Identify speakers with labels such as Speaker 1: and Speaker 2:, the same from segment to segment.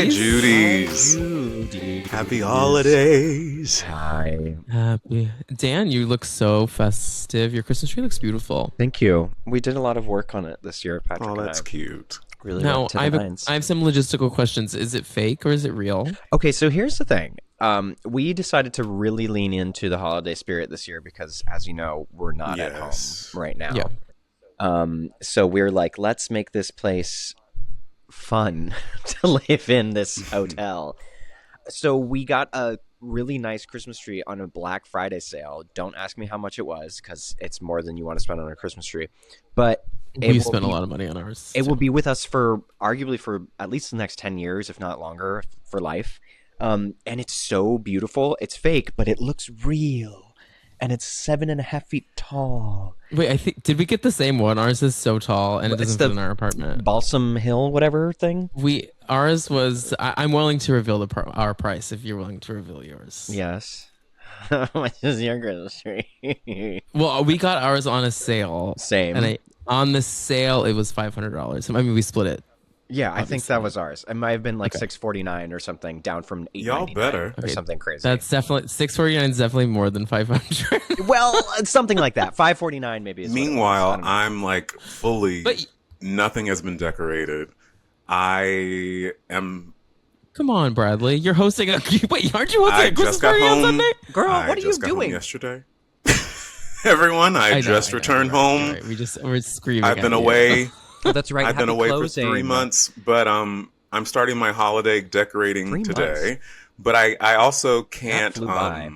Speaker 1: Hi, Judy's.
Speaker 2: Judy.
Speaker 1: Happy holidays.
Speaker 2: Hi.
Speaker 3: Happy Dan, you look so festive. Your Christmas tree looks beautiful.
Speaker 2: Thank you. We did a lot of work on it this year, Patrick.
Speaker 1: Oh,
Speaker 2: and
Speaker 1: that's
Speaker 2: I.
Speaker 1: cute.
Speaker 2: Really
Speaker 3: Now,
Speaker 2: went to
Speaker 3: I
Speaker 2: the
Speaker 3: have,
Speaker 2: nines.
Speaker 3: I have some logistical questions. Is it fake or is it real?
Speaker 2: Okay, so here's the thing. We decided to really lean into the holiday spirit this year because, as you know, we're not at home right now.
Speaker 3: Yeah.
Speaker 2: So we're like, let's make this place fun to live in this hotel. So we got a really nice Christmas tree on a Black Friday sale. Don't ask me how much it was because it's more than you want to spend on a Christmas tree. But
Speaker 3: We spent a lot of money on ours.
Speaker 2: it will be with us for arguably for at least the next 10 years, if not longer, for life. And it's so beautiful. It's fake, but it looks real. And it's 7.5 feet tall.
Speaker 3: Wait, I think did we get the same one? Ours is so tall and it
Speaker 2: It's
Speaker 3: doesn't
Speaker 2: the
Speaker 3: fit in our apartment.
Speaker 2: Balsam Hill, whatever thing.
Speaker 3: Ours was. I'm willing to reveal our price if you're willing to reveal yours.
Speaker 2: Yes. How much is your Christmas tree?
Speaker 3: Well, we got ours on a sale.
Speaker 2: Same.
Speaker 3: And on the sale, it was $500. I mean, we split it.
Speaker 2: Yeah, I think that was ours. It might have been like
Speaker 3: Okay.
Speaker 2: $649 or something, down from $899
Speaker 1: Y'all better.
Speaker 2: or something crazy.
Speaker 3: That's definitely $649 is definitely more than 500.
Speaker 2: well, it's something like that. $549 maybe. Is
Speaker 1: Meanwhile,
Speaker 2: what it was.
Speaker 1: I'm like fully,
Speaker 3: But-
Speaker 1: nothing has been decorated. I am.
Speaker 3: Come on, Bradley. You're hosting a. Wait, aren't you hosting
Speaker 1: I
Speaker 3: a Christmas
Speaker 1: just got
Speaker 3: party on
Speaker 1: home.
Speaker 3: Sunday?
Speaker 2: Girl,
Speaker 1: I
Speaker 2: what are you
Speaker 1: just got home
Speaker 2: doing?
Speaker 1: yesterday. Everyone, I
Speaker 3: know,
Speaker 1: just
Speaker 3: I know,
Speaker 1: returned
Speaker 3: you're right,
Speaker 1: home.
Speaker 3: you're right. We're screaming.
Speaker 1: I've
Speaker 3: at
Speaker 1: been
Speaker 3: you.
Speaker 1: away.
Speaker 2: Oh, that's right.
Speaker 1: I've been
Speaker 2: Happy
Speaker 1: away
Speaker 2: closing.
Speaker 1: for 3 months, but I'm starting my holiday decorating
Speaker 2: 3
Speaker 1: today.
Speaker 2: months.
Speaker 1: But I also can't.
Speaker 2: flew by.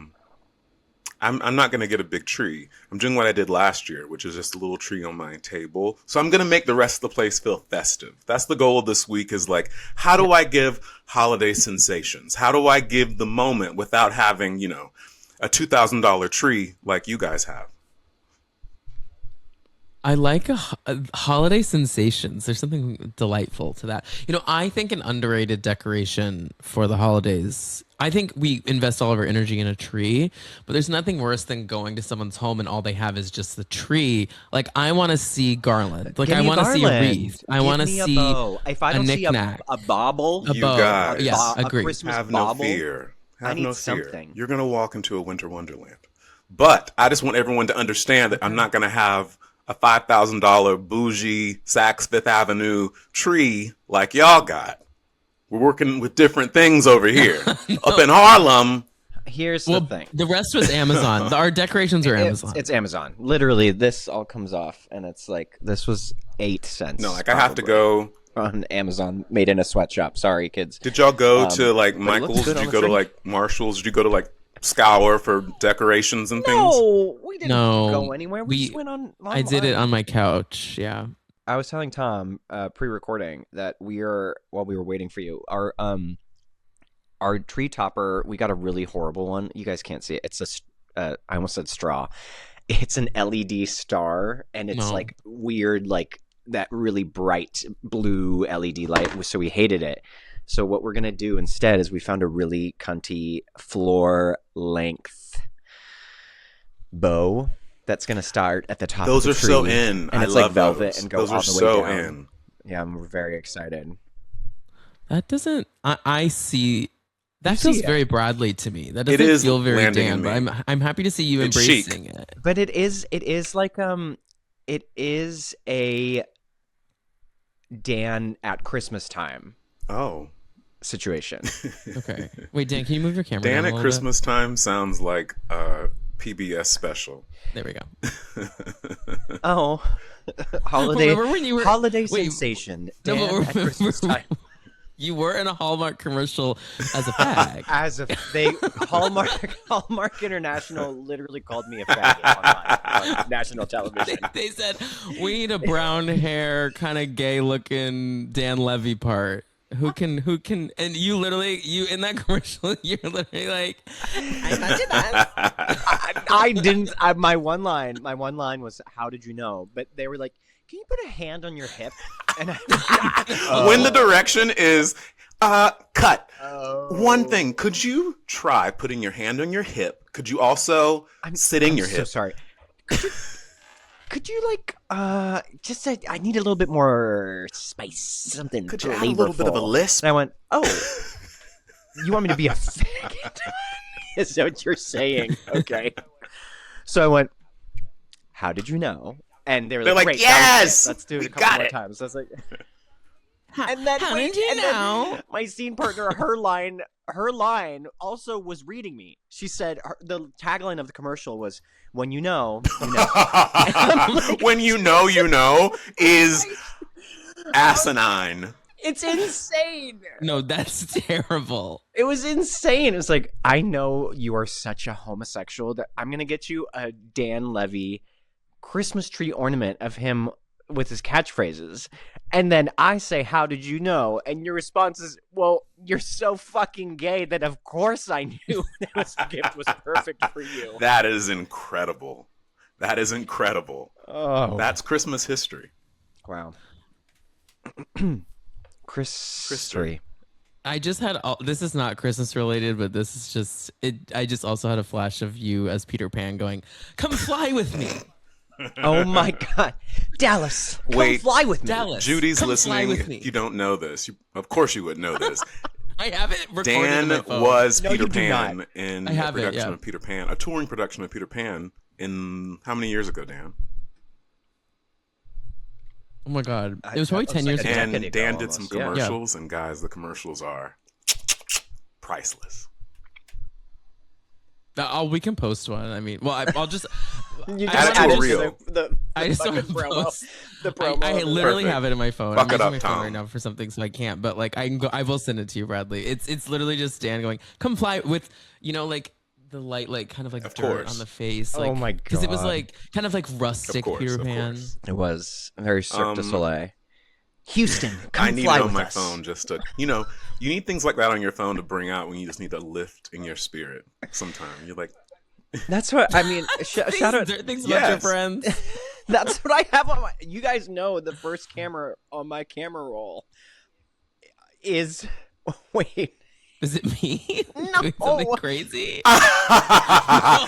Speaker 1: I'm not gonna get a big tree. I'm doing what I did last year, which is just a little tree on my table. So I'm gonna make the rest of the place feel festive. That's the goal of this week. Is like, how do I give holiday sensations? How do I give the moment without having, a $2,000 tree like you guys have?
Speaker 3: I like a holiday sensations. There's something delightful to that. I think an underrated decoration for the holidays. I think we invest all of our energy in a tree, but there's nothing worse than going to someone's home and all they have is just the tree. Like, I want to see garland. Like,
Speaker 2: Give
Speaker 3: I
Speaker 2: me a
Speaker 3: want to see a
Speaker 2: garland.
Speaker 3: wreath. I
Speaker 2: Give
Speaker 3: want to
Speaker 2: me a
Speaker 3: see
Speaker 2: bow. If I
Speaker 3: a
Speaker 2: don't see
Speaker 3: knick-knack.
Speaker 2: a bauble,
Speaker 3: A
Speaker 1: You
Speaker 3: bow.
Speaker 1: guys
Speaker 3: Yeah,
Speaker 2: a
Speaker 3: agree.
Speaker 2: Christmas
Speaker 1: Have no
Speaker 2: bauble,
Speaker 1: fear.
Speaker 2: I
Speaker 1: Have
Speaker 2: need
Speaker 1: no fear.
Speaker 2: something.
Speaker 1: You're gonna walk into a winter wonderland. But I just want everyone to understand that I'm not gonna have a $5,000 bougie Saks Fifth Avenue tree like y'all got. We're working with different things over here. Up in Harlem.
Speaker 2: here's
Speaker 3: Well,
Speaker 2: the thing.
Speaker 3: the rest was Amazon. Our decorations are Amazon.
Speaker 2: It's Amazon. Literally, this all comes off, and it's like this was 8 cents.
Speaker 1: No, like I have to
Speaker 2: probably,
Speaker 1: go.
Speaker 2: on Amazon, made in a sweatshop. Sorry, kids.
Speaker 1: Did y'all go to like
Speaker 2: but it looks
Speaker 1: Michael's?
Speaker 2: good
Speaker 1: Did
Speaker 2: on
Speaker 1: you
Speaker 2: the
Speaker 1: go to
Speaker 2: tree.
Speaker 1: like Marshall's? Did you go to like Scour for decorations and things?
Speaker 2: No, we didn't
Speaker 3: No,
Speaker 2: go anywhere. We just went on.
Speaker 3: I did it on my couch. Yeah.
Speaker 2: I was telling Tom pre-recording that while we were waiting for you, our tree topper, we got a really horrible one. You guys can't see it. It's I almost said straw. It's an LED star, and it's
Speaker 3: No.
Speaker 2: like weird, like that really bright blue LED light. So we hated it. So what we're gonna do instead is we found a really cunty floor length bow that's gonna start at the top.
Speaker 1: Those
Speaker 2: of
Speaker 1: are
Speaker 2: the tree,
Speaker 1: so in.
Speaker 2: and
Speaker 1: I
Speaker 2: it's
Speaker 1: love
Speaker 2: like velvet
Speaker 1: those.
Speaker 2: and go
Speaker 1: Those
Speaker 2: all
Speaker 1: are
Speaker 2: the
Speaker 1: so
Speaker 2: way down.
Speaker 1: in.
Speaker 2: Yeah, I'm very excited.
Speaker 3: That doesn't. I see. That
Speaker 2: You
Speaker 3: feels
Speaker 2: see it.
Speaker 3: very Bradley to me. That
Speaker 1: It
Speaker 3: doesn't
Speaker 1: is
Speaker 3: feel very
Speaker 1: landing
Speaker 3: Dan.
Speaker 1: in
Speaker 3: But
Speaker 1: me.
Speaker 3: I'm happy to see you
Speaker 1: It's chic.
Speaker 3: embracing it.
Speaker 2: But it is like it is a Dan at Christmas time
Speaker 1: Oh,
Speaker 2: situation.
Speaker 3: Okay. Wait, Dan, can you move your camera?
Speaker 1: Dan
Speaker 3: down a
Speaker 1: at
Speaker 3: little
Speaker 1: Christmas time sounds like a PBS special.
Speaker 3: bit? There we go.
Speaker 2: Oh, holiday
Speaker 3: Remember when you were
Speaker 2: holiday
Speaker 3: wait,
Speaker 2: sensation.
Speaker 3: No,
Speaker 2: Dan
Speaker 3: but
Speaker 2: at Christmas time.
Speaker 3: you were in a Hallmark commercial as a fag.
Speaker 2: As if they Hallmark International literally called me a faggot online on national television.
Speaker 3: They said we need a brown hair, kind of gay looking Dan Levy part. Who can and you in that commercial you're literally like
Speaker 2: I didn't. My one line was, "How did you know?" But they were like, "Can you put a hand on your hip?" And
Speaker 1: When the direction is cut.
Speaker 2: Oh.
Speaker 1: One thing, could you try putting your hand on your hip? Could you also
Speaker 2: I'm
Speaker 1: sitting your
Speaker 2: so
Speaker 1: hip?
Speaker 2: sorry. could you like just say I need a little bit more spice, something
Speaker 1: Could
Speaker 2: flavorful.
Speaker 1: you add a little bit of a lisp?
Speaker 2: And I went, oh, you want me to be a faggot? Is that what you're saying? Okay. So I went, how did you know? And they were
Speaker 1: They're like,
Speaker 2: great,
Speaker 1: yes!
Speaker 2: let's do it
Speaker 1: We
Speaker 2: a couple
Speaker 1: got
Speaker 2: more
Speaker 1: it.
Speaker 2: times. I was like, and then
Speaker 3: How did you know?
Speaker 2: then my scene partner, her line also was reading me. She said the tagline of the commercial was, "When you know, you know." Like,
Speaker 1: When you know is asinine.
Speaker 2: it's insane.
Speaker 3: No, that's terrible.
Speaker 2: It was insane. It was like, I know you are such a homosexual that I'm gonna get you a Dan Levy Christmas tree ornament of him with his catchphrases. And then I say, how did you know? And your response is, well, you're so fucking gay that of course I knew this gift was perfect for you.
Speaker 1: That is incredible. That is incredible.
Speaker 2: Oh.
Speaker 1: That's Christmas history.
Speaker 2: Wow. Chris tree.
Speaker 3: I just had this is not Christmas related, but this is just it. I just also had a flash of you as Peter Pan going, "Come fly with me."
Speaker 2: Oh my God, Dallas! Come
Speaker 1: Wait,
Speaker 2: fly with me.
Speaker 3: Dallas,
Speaker 1: Judy's
Speaker 3: come
Speaker 1: listening.
Speaker 3: Fly with me.
Speaker 1: You don't know this. Of course you would know this.
Speaker 3: I have it recorded in
Speaker 1: Dan
Speaker 3: my phone.
Speaker 1: was
Speaker 2: No,
Speaker 1: Peter
Speaker 2: you do
Speaker 1: Pan
Speaker 2: not.
Speaker 1: in
Speaker 3: I
Speaker 1: a
Speaker 3: have it,
Speaker 1: production
Speaker 3: yeah.
Speaker 1: of Peter Pan, a touring production of Peter Pan in how many years ago, Dan?
Speaker 3: Oh my God, it was probably
Speaker 2: That
Speaker 3: 10
Speaker 2: looks
Speaker 3: years
Speaker 2: like
Speaker 3: ago.
Speaker 1: And
Speaker 2: decade ago
Speaker 1: Dan did some
Speaker 2: almost, yeah.
Speaker 1: commercials, and guys, the commercials are priceless.
Speaker 3: We can post one. I mean, well, I'll just.
Speaker 2: You
Speaker 3: I
Speaker 1: Add it to a
Speaker 3: just-
Speaker 1: reel.
Speaker 3: I just
Speaker 2: fucking
Speaker 3: want to
Speaker 2: promo.
Speaker 3: post.
Speaker 2: The promo.
Speaker 3: I literally
Speaker 1: Perfect.
Speaker 3: have it in my phone.
Speaker 1: Fuck
Speaker 3: I'm
Speaker 1: it
Speaker 3: using
Speaker 1: up,
Speaker 3: my phone
Speaker 1: Tom.
Speaker 3: right now for something, so I can't. But like, I can go. I will send it to you, Bradley. It's literally just Dan going, "Come fly with," like the light, like kind of like
Speaker 1: Of
Speaker 3: dirt
Speaker 1: course.
Speaker 3: on the face.
Speaker 2: Oh
Speaker 3: Like,
Speaker 2: my
Speaker 3: because it was
Speaker 2: God.
Speaker 3: like kind of like rustic
Speaker 1: Of course,
Speaker 3: Peter
Speaker 1: of
Speaker 3: Pan.
Speaker 1: course.
Speaker 2: It was very Cirque du Soleil. Houston, come
Speaker 1: I need
Speaker 2: fly
Speaker 1: it on
Speaker 2: with
Speaker 1: my
Speaker 2: us.
Speaker 1: phone just to, you need things like that on your phone to bring out when you just need a lift in your spirit. Sometime you're like,
Speaker 2: That's what I mean. Shout out.
Speaker 3: Things about your
Speaker 1: Yes.
Speaker 3: friends.
Speaker 2: That's what I have on my. You guys know the first camera on my camera roll is. Wait.
Speaker 3: Is it me?
Speaker 2: No.
Speaker 3: Doing something crazy?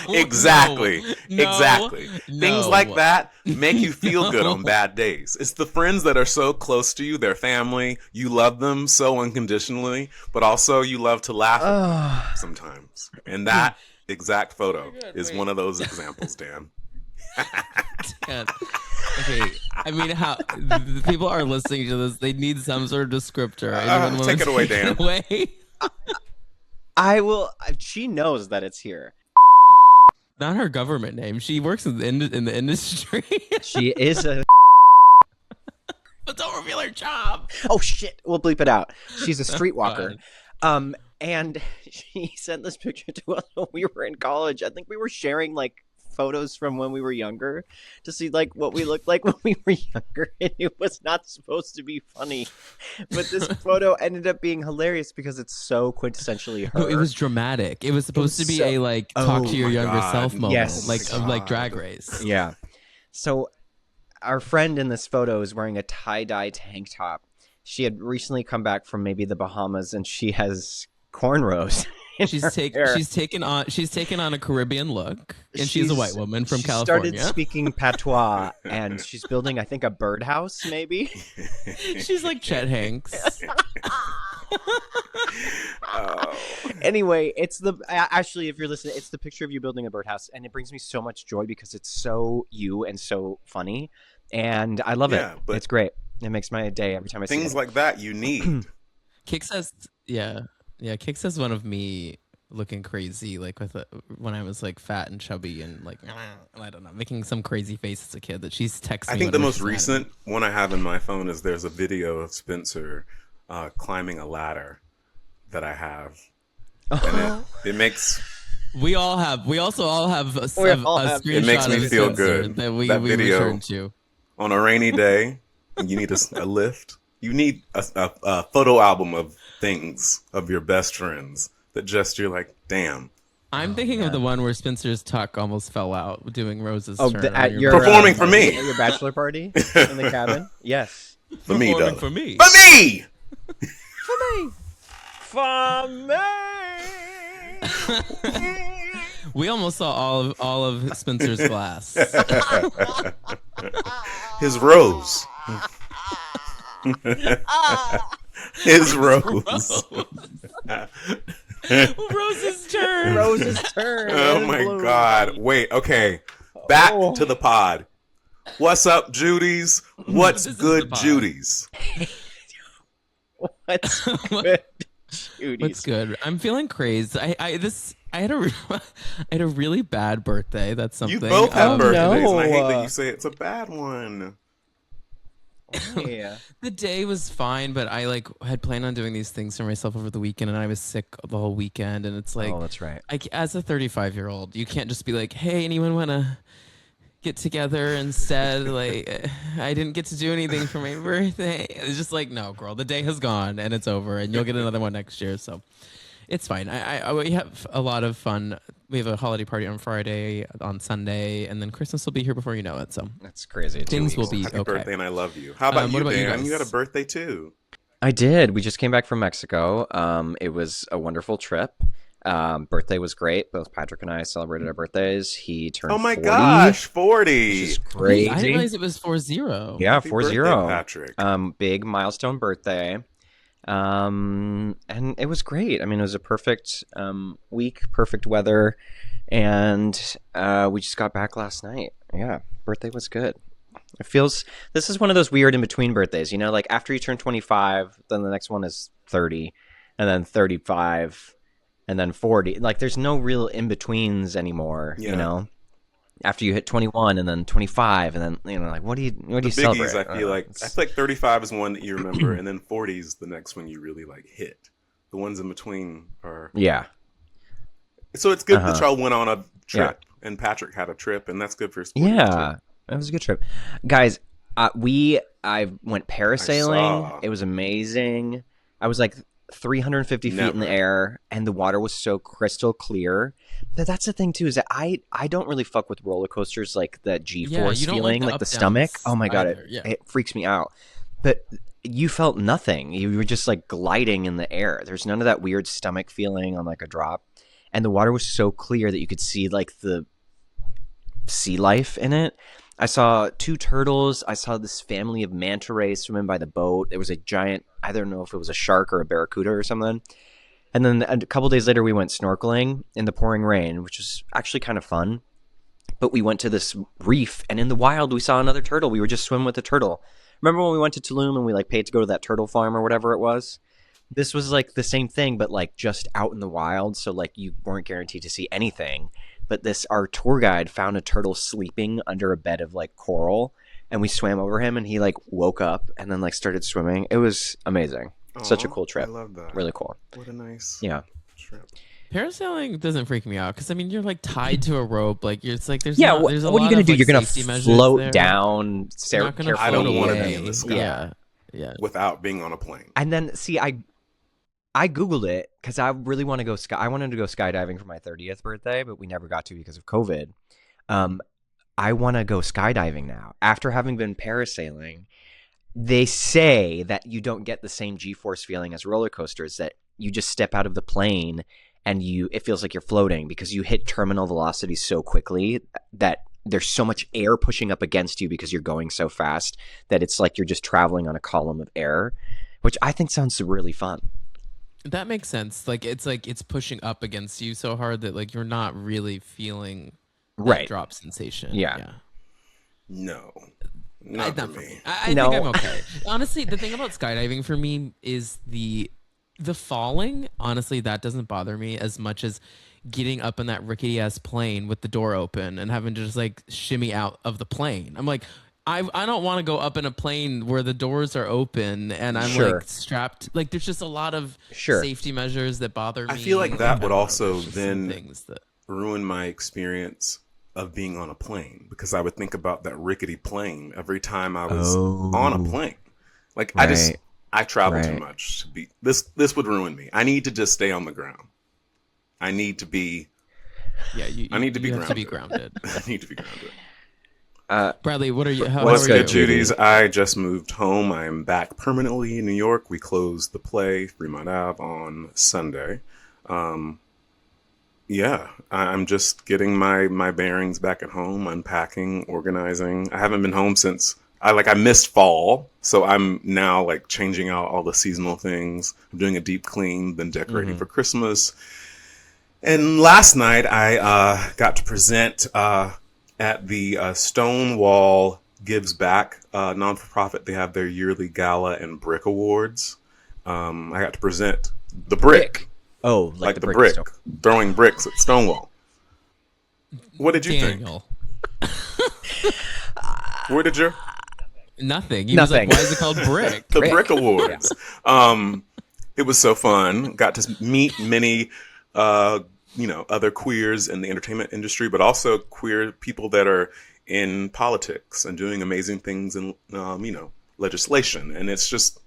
Speaker 1: exactly,
Speaker 3: no,
Speaker 1: exactly.
Speaker 3: no.
Speaker 1: Things like that make you feel good
Speaker 3: No.
Speaker 1: on bad days. It's the friends that are so close to you, their family. You love them so unconditionally, but also you love to laugh at them sometimes. And that exact photo is one of those examples, Dan.
Speaker 3: God. Okay, I mean, how the people are listening to this? They need some sort of descriptor. Anyone wanna
Speaker 1: take it away, Dan.
Speaker 3: away?
Speaker 2: I will. She knows that it's here.
Speaker 3: Not her government name. She works in the industry.
Speaker 2: She is a.
Speaker 3: But don't reveal her job.
Speaker 2: Oh shit! We'll bleep it out. She's a streetwalker. And she sent this picture to us when we were in college. I think we were sharing like photos from when we were younger to see like what we looked like when we were younger, and it was not supposed to be funny, but this photo ended up being hilarious because it's so quintessentially her.
Speaker 3: No, it was dramatic. It was supposed
Speaker 2: was
Speaker 3: to be
Speaker 2: so-
Speaker 3: a like talk
Speaker 2: Oh
Speaker 3: to your
Speaker 1: my
Speaker 3: younger
Speaker 1: God.
Speaker 3: self moment,
Speaker 2: Yes.
Speaker 3: like Drag Race.
Speaker 2: Yeah. So our friend in this photo is wearing a tie-dye tank top. She had recently come back from maybe the Bahamas, and she has cornrows. in
Speaker 3: She's
Speaker 2: her hair.
Speaker 3: taken on a Caribbean look, and she's a white woman from
Speaker 2: she
Speaker 3: California.
Speaker 2: started speaking patois, and she's building, I think, a birdhouse, maybe.
Speaker 3: She's like Chet Hanks.
Speaker 1: Oh.
Speaker 2: Anyway, it's the actually, if you're listening, it's the picture of you building a birdhouse, and it brings me so much joy because it's so you and so funny, and I love
Speaker 1: Yeah,
Speaker 2: it.
Speaker 1: but
Speaker 2: It's great. It makes my day every time I see
Speaker 1: Things
Speaker 2: it.
Speaker 1: like that you need.
Speaker 3: Kix says, yeah. Kix says one of me looking crazy, like when I was like fat and chubby and like I don't know, making some crazy face as a kid that she's texting.
Speaker 1: I think the most recent one I have in my phone is there's a video of Spencer climbing a ladder that I have, and it makes
Speaker 3: We also all have a
Speaker 2: We all have-
Speaker 3: screenshot
Speaker 1: It makes me
Speaker 3: of
Speaker 1: feel
Speaker 3: Spencer
Speaker 1: good.
Speaker 3: that we
Speaker 1: That video.
Speaker 3: return to.
Speaker 1: on a rainy day and you need a lift. You need a photo album of things of your best friends that just you're like, damn.
Speaker 3: I'm thinking of the one where Spencer's tuck almost fell out doing Rose's
Speaker 2: Oh,
Speaker 3: turn.
Speaker 2: at
Speaker 3: on
Speaker 2: your
Speaker 1: Performing for me.
Speaker 2: at your bachelor party in the cabin. Yes,
Speaker 1: For me,
Speaker 3: Performing
Speaker 1: though.
Speaker 3: for me.
Speaker 1: For me!
Speaker 2: for me.
Speaker 3: We almost saw all of Spencer's glass.
Speaker 1: His rose. His rose.
Speaker 3: Rose's turn.
Speaker 2: Rose's turn.
Speaker 1: Oh my God. Wait, okay. Back to the pod. What's up, Judy's? What's
Speaker 3: This is
Speaker 1: good,
Speaker 3: the pod.
Speaker 1: Judy's?
Speaker 2: What's good, Judy's?
Speaker 3: What's good? I'm feeling crazed. I had a I had a really bad birthday. That's something.
Speaker 1: You both have
Speaker 2: Oh,
Speaker 1: birthdays, and I hate
Speaker 2: no.
Speaker 1: that you say it's a bad one.
Speaker 2: Yeah.
Speaker 3: The day was fine, but I had planned on doing these things for myself over the weekend, and I was sick the whole weekend. And it's like,
Speaker 2: Oh, that's right.
Speaker 3: as a 35-year-old, you can't just be like, "Hey, anyone want to get together?" Instead, like, I didn't get to do anything for my birthday. It's just like, no, girl, the day has gone and it's over, and you'll get another one next year. So it's fine. We have a lot of fun. We have a holiday party on Friday, on Sunday, and then Christmas will be here before you know it. So
Speaker 2: That's crazy. 2
Speaker 3: things will
Speaker 2: weeks.
Speaker 3: be
Speaker 1: Happy
Speaker 3: okay.
Speaker 1: birthday, and I love you. How about
Speaker 3: What
Speaker 1: you,
Speaker 3: about you
Speaker 1: Dan?
Speaker 3: guys?
Speaker 1: You had a birthday too.
Speaker 2: I did. We just came back from Mexico. It was a wonderful trip. Birthday was great. Both Patrick and I celebrated our birthdays. He turned
Speaker 1: Oh my
Speaker 2: 40,
Speaker 1: gosh,
Speaker 2: which
Speaker 1: 40.
Speaker 2: is
Speaker 3: Wait,
Speaker 2: crazy.
Speaker 3: I didn't realize it was 40.
Speaker 2: Yeah,
Speaker 1: Happy
Speaker 2: 40.
Speaker 1: birthday, Patrick.
Speaker 2: Big milestone birthday. And it was great. I mean, it was a perfect week, perfect weather, and we just got back last night. Yeah, birthday was good. It feels this is one of those weird in between birthdays, you know, like after you turn 25, then the next one is 30, and then 35, and then 40. Like there's no real in betweens anymore,
Speaker 1: Yeah.
Speaker 2: you know. After you hit 21 and then 25 and then like what do you
Speaker 1: The
Speaker 2: celebrate?
Speaker 1: biggies, I feel like
Speaker 2: It's-
Speaker 1: 35 is one that you remember, and then 40 is the next one you really like hit. The ones in between are
Speaker 2: yeah.
Speaker 1: so it's good that
Speaker 2: Uh-huh.
Speaker 1: y'all went on a trip, and Patrick had a trip, and that's good for sports.
Speaker 2: Yeah, it was a good trip, guys. I went
Speaker 1: I
Speaker 2: parasailing.
Speaker 1: saw.
Speaker 2: It was amazing. I was like 350 feet in the
Speaker 1: Never.
Speaker 2: air, and the water was so crystal clear. But that's the thing too, is that I don't really fuck with roller coasters like that G-force
Speaker 3: you don't like
Speaker 2: feeling,
Speaker 3: the
Speaker 2: like the
Speaker 3: up-downs
Speaker 2: stomach. Oh my god,
Speaker 3: either, yeah.
Speaker 2: it freaks me out. But you felt nothing. You were just like gliding in the air. There's none of that weird stomach feeling on like a drop, and the water was so clear that you could see like the sea life in it. I saw 2 turtles. I saw this family of manta rays swimming by the boat. There was a giant, I don't know if it was a shark or a barracuda or something. And then a couple days later, we went snorkeling in the pouring rain, which was actually kind of fun. But we went to this reef, and in the wild, we saw another turtle. We were just swimming with the turtle. Remember when we went to Tulum and we like paid to go to that turtle farm or whatever it was? This was like the same thing, but like just out in the wild. So like you weren't guaranteed to see anything. But our tour guide found a turtle sleeping under a bed of like coral, and we swam over him, and he like woke up and then like started swimming. It was amazing. Such a
Speaker 1: Aw,
Speaker 2: cool trip.
Speaker 1: I love that.
Speaker 2: Really cool.
Speaker 1: What a nice
Speaker 2: Yeah.
Speaker 1: trip.
Speaker 3: Parasailing doesn't freak me out because I mean you're like tied to a rope. Like it's like there's
Speaker 2: Yeah.
Speaker 3: not,
Speaker 2: what
Speaker 3: there's a
Speaker 2: what are you
Speaker 3: lot
Speaker 2: gonna
Speaker 3: of,
Speaker 2: do?
Speaker 3: like,
Speaker 2: You're gonna
Speaker 3: safety measures
Speaker 2: float
Speaker 3: there.
Speaker 2: down.
Speaker 3: You're not gonna
Speaker 1: I don't
Speaker 3: float
Speaker 1: wanna
Speaker 3: away.
Speaker 1: be in the sky.
Speaker 3: Yeah.
Speaker 1: Without being on a plane.
Speaker 2: And then see, I googled it because I really want to go I wanted to go skydiving for my 30th birthday, but we never got to because of COVID. I want to go skydiving now after having been parasailing. They say that you don't get the same G-force feeling as roller coasters, that you just step out of the plane and it feels like you're floating because you hit terminal velocity so quickly that there's so much air pushing up against you because you're going so fast that it's like you're just traveling on a column of air, which I think sounds really fun.
Speaker 3: That makes sense. Like it's pushing up against you so hard that like you're not really feeling that
Speaker 2: Right.
Speaker 3: drop sensation.
Speaker 2: Yeah.
Speaker 1: No. Not for
Speaker 3: Not for
Speaker 1: me.
Speaker 3: me. I
Speaker 2: No.
Speaker 3: think I'm okay. Honestly, the thing about skydiving for me is the falling. Honestly, that doesn't bother me as much as getting up in that rickety ass plane with the door open and having to just like shimmy out of the plane. I'm like, I don't want to go up in a plane where the doors are open and I'm
Speaker 2: Sure.
Speaker 3: like strapped. Like there's just a lot of
Speaker 2: Sure.
Speaker 3: safety measures that bother me.
Speaker 1: I feel like that
Speaker 3: I
Speaker 1: would
Speaker 3: don't know,
Speaker 1: also
Speaker 3: there's just some
Speaker 1: then
Speaker 3: things that
Speaker 1: ruin my experience of being on a plane, because I would think about that rickety plane every time I was on a plane. Like
Speaker 2: Right.
Speaker 1: I travel too
Speaker 2: Right.
Speaker 1: much to be this would ruin me. I need to just stay on the ground. I need to be
Speaker 3: yeah,
Speaker 1: I need to be
Speaker 3: you have to be
Speaker 1: grounded.
Speaker 3: grounded.
Speaker 1: I need to be grounded.
Speaker 3: Bradley, what are you? How
Speaker 1: What's
Speaker 3: are
Speaker 1: good,
Speaker 3: you?
Speaker 1: Judy's? I just moved home. I am back permanently in New York. We closed the play, Fremont Ave, on Sunday. Yeah, I'm just getting my bearings back at home, unpacking, organizing. I haven't been home since I missed fall, so I'm now like changing out all the seasonal things. I'm doing a deep clean, then decorating
Speaker 2: Mm-hmm.
Speaker 1: for Christmas. And last night I got to present at the Stonewall Gives Back non-for-profit. They have their yearly gala and brick awards. I got to present the brick,
Speaker 2: Oh, like
Speaker 1: like
Speaker 2: the
Speaker 1: the
Speaker 2: brick
Speaker 1: brick,
Speaker 2: stone.
Speaker 1: throwing bricks at Stonewall. What did you think?
Speaker 3: Daniel.
Speaker 1: Where did you?
Speaker 3: Nothing. He was
Speaker 2: Nothing.
Speaker 3: like, why is it called brick?
Speaker 1: The
Speaker 2: Brick.
Speaker 1: Brick Awards. It was so fun. Got to meet many, other queers in the entertainment industry, but also queer people that are in politics and doing amazing things in, legislation. And it's just